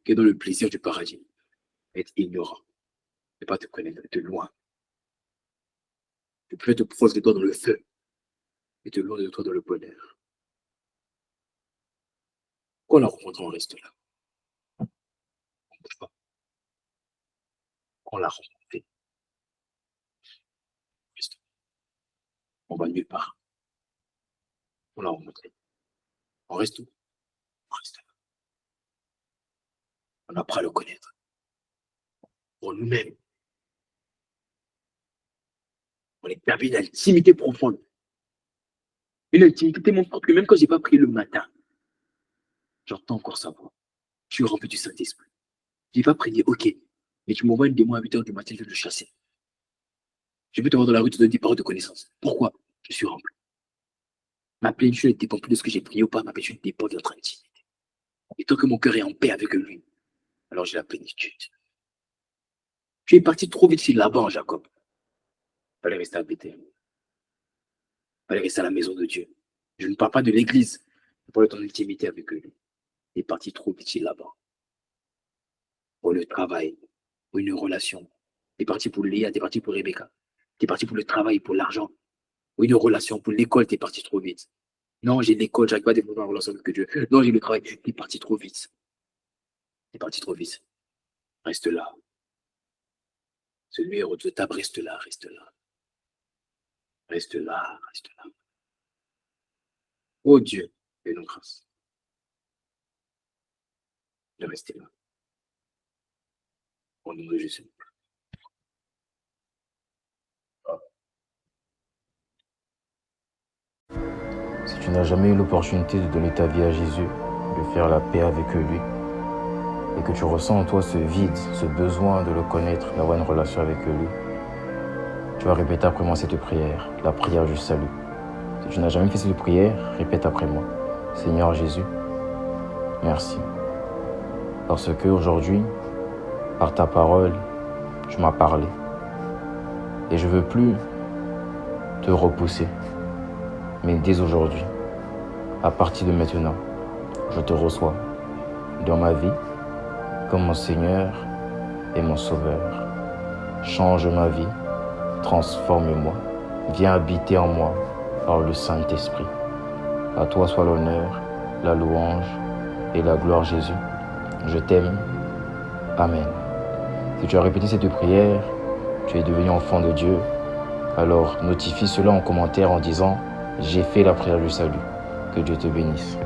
que dans le plaisir du paradis, être ignorant, ne pas te connaître, être loin. Je préfère te proche de toi dans le feu et te loin de toi dans le bonheur. Quand on la rencontre, on reste là. On ne bouge pas. Quand on l'a rencontré, on reste là. On va nulle part. On l'a rencontré. On reste où? On reste là. On apprend à le connaître. Pour nous-mêmes. On est perdu d'une intimité profonde. Une intimité tellement forte que même quand je n'ai pas prié le matin, j'entends encore sa voix. Je suis rempli du Saint-Esprit. Je n'ai pas prié, ok. Mais tu m'envoies une démon à 8 h du matin, je vais le chasser. Je vais te voir dans la rue, te donner des paroles de connaissance. Pourquoi? Je suis rempli. Ma plénitude ne dépend plus de ce que j'ai prié ou pas, ma plénitude dépend de notre intimité. Et tant que mon cœur est en paix avec lui, alors j'ai la plénitude. Tu es parti trop vite là-bas, Jacob. Il fallait rester à Bethléem. Il fallait rester à la maison de Dieu. Je ne parle pas de l'église. Je parle de ton intimité avec lui. Tu es parti trop vite là-bas. Pour le travail, pour une relation. Tu es parti pour Léa, tu es parti pour Rebecca. Tu es parti pour le travail, pour l'argent. Pour une relation, pour l'école, tu es parti trop vite. Non, j'ai l'école, j'arrive pas à développer ma relation avec Dieu. Non, j'ai le travail. Tu es parti trop vite. Tu es parti trop vite. Reste là. Celui de table, reste là, reste là. Reste là, reste là. Oh Dieu, fais-nous grâce de rester là. Au nom de Jésus. Si tu n'as jamais eu l'opportunité de donner ta vie à Jésus, de faire la paix avec lui, et que tu ressens en toi ce vide, ce besoin de le connaître, d'avoir une relation avec lui, tu vas répéter après moi cette prière, la prière du salut. Si tu n'as jamais fait cette prière, répète après moi. Seigneur Jésus, merci. Parce que aujourd'hui, par ta parole, tu m'as parlé. Et je ne veux plus te repousser. Mais dès aujourd'hui, à partir de maintenant, je te reçois dans ma vie comme mon Seigneur et mon Sauveur. Change ma vie, transforme-moi, viens habiter en moi par le Saint-Esprit. À toi soit l'honneur, la louange et la gloire Jésus. Je t'aime. Amen. Si tu as répété cette prière, tu es devenu enfant de Dieu, alors notifie cela en commentaire en disant « J'ai fait la prière du salut ». Que Dieu te bénisse.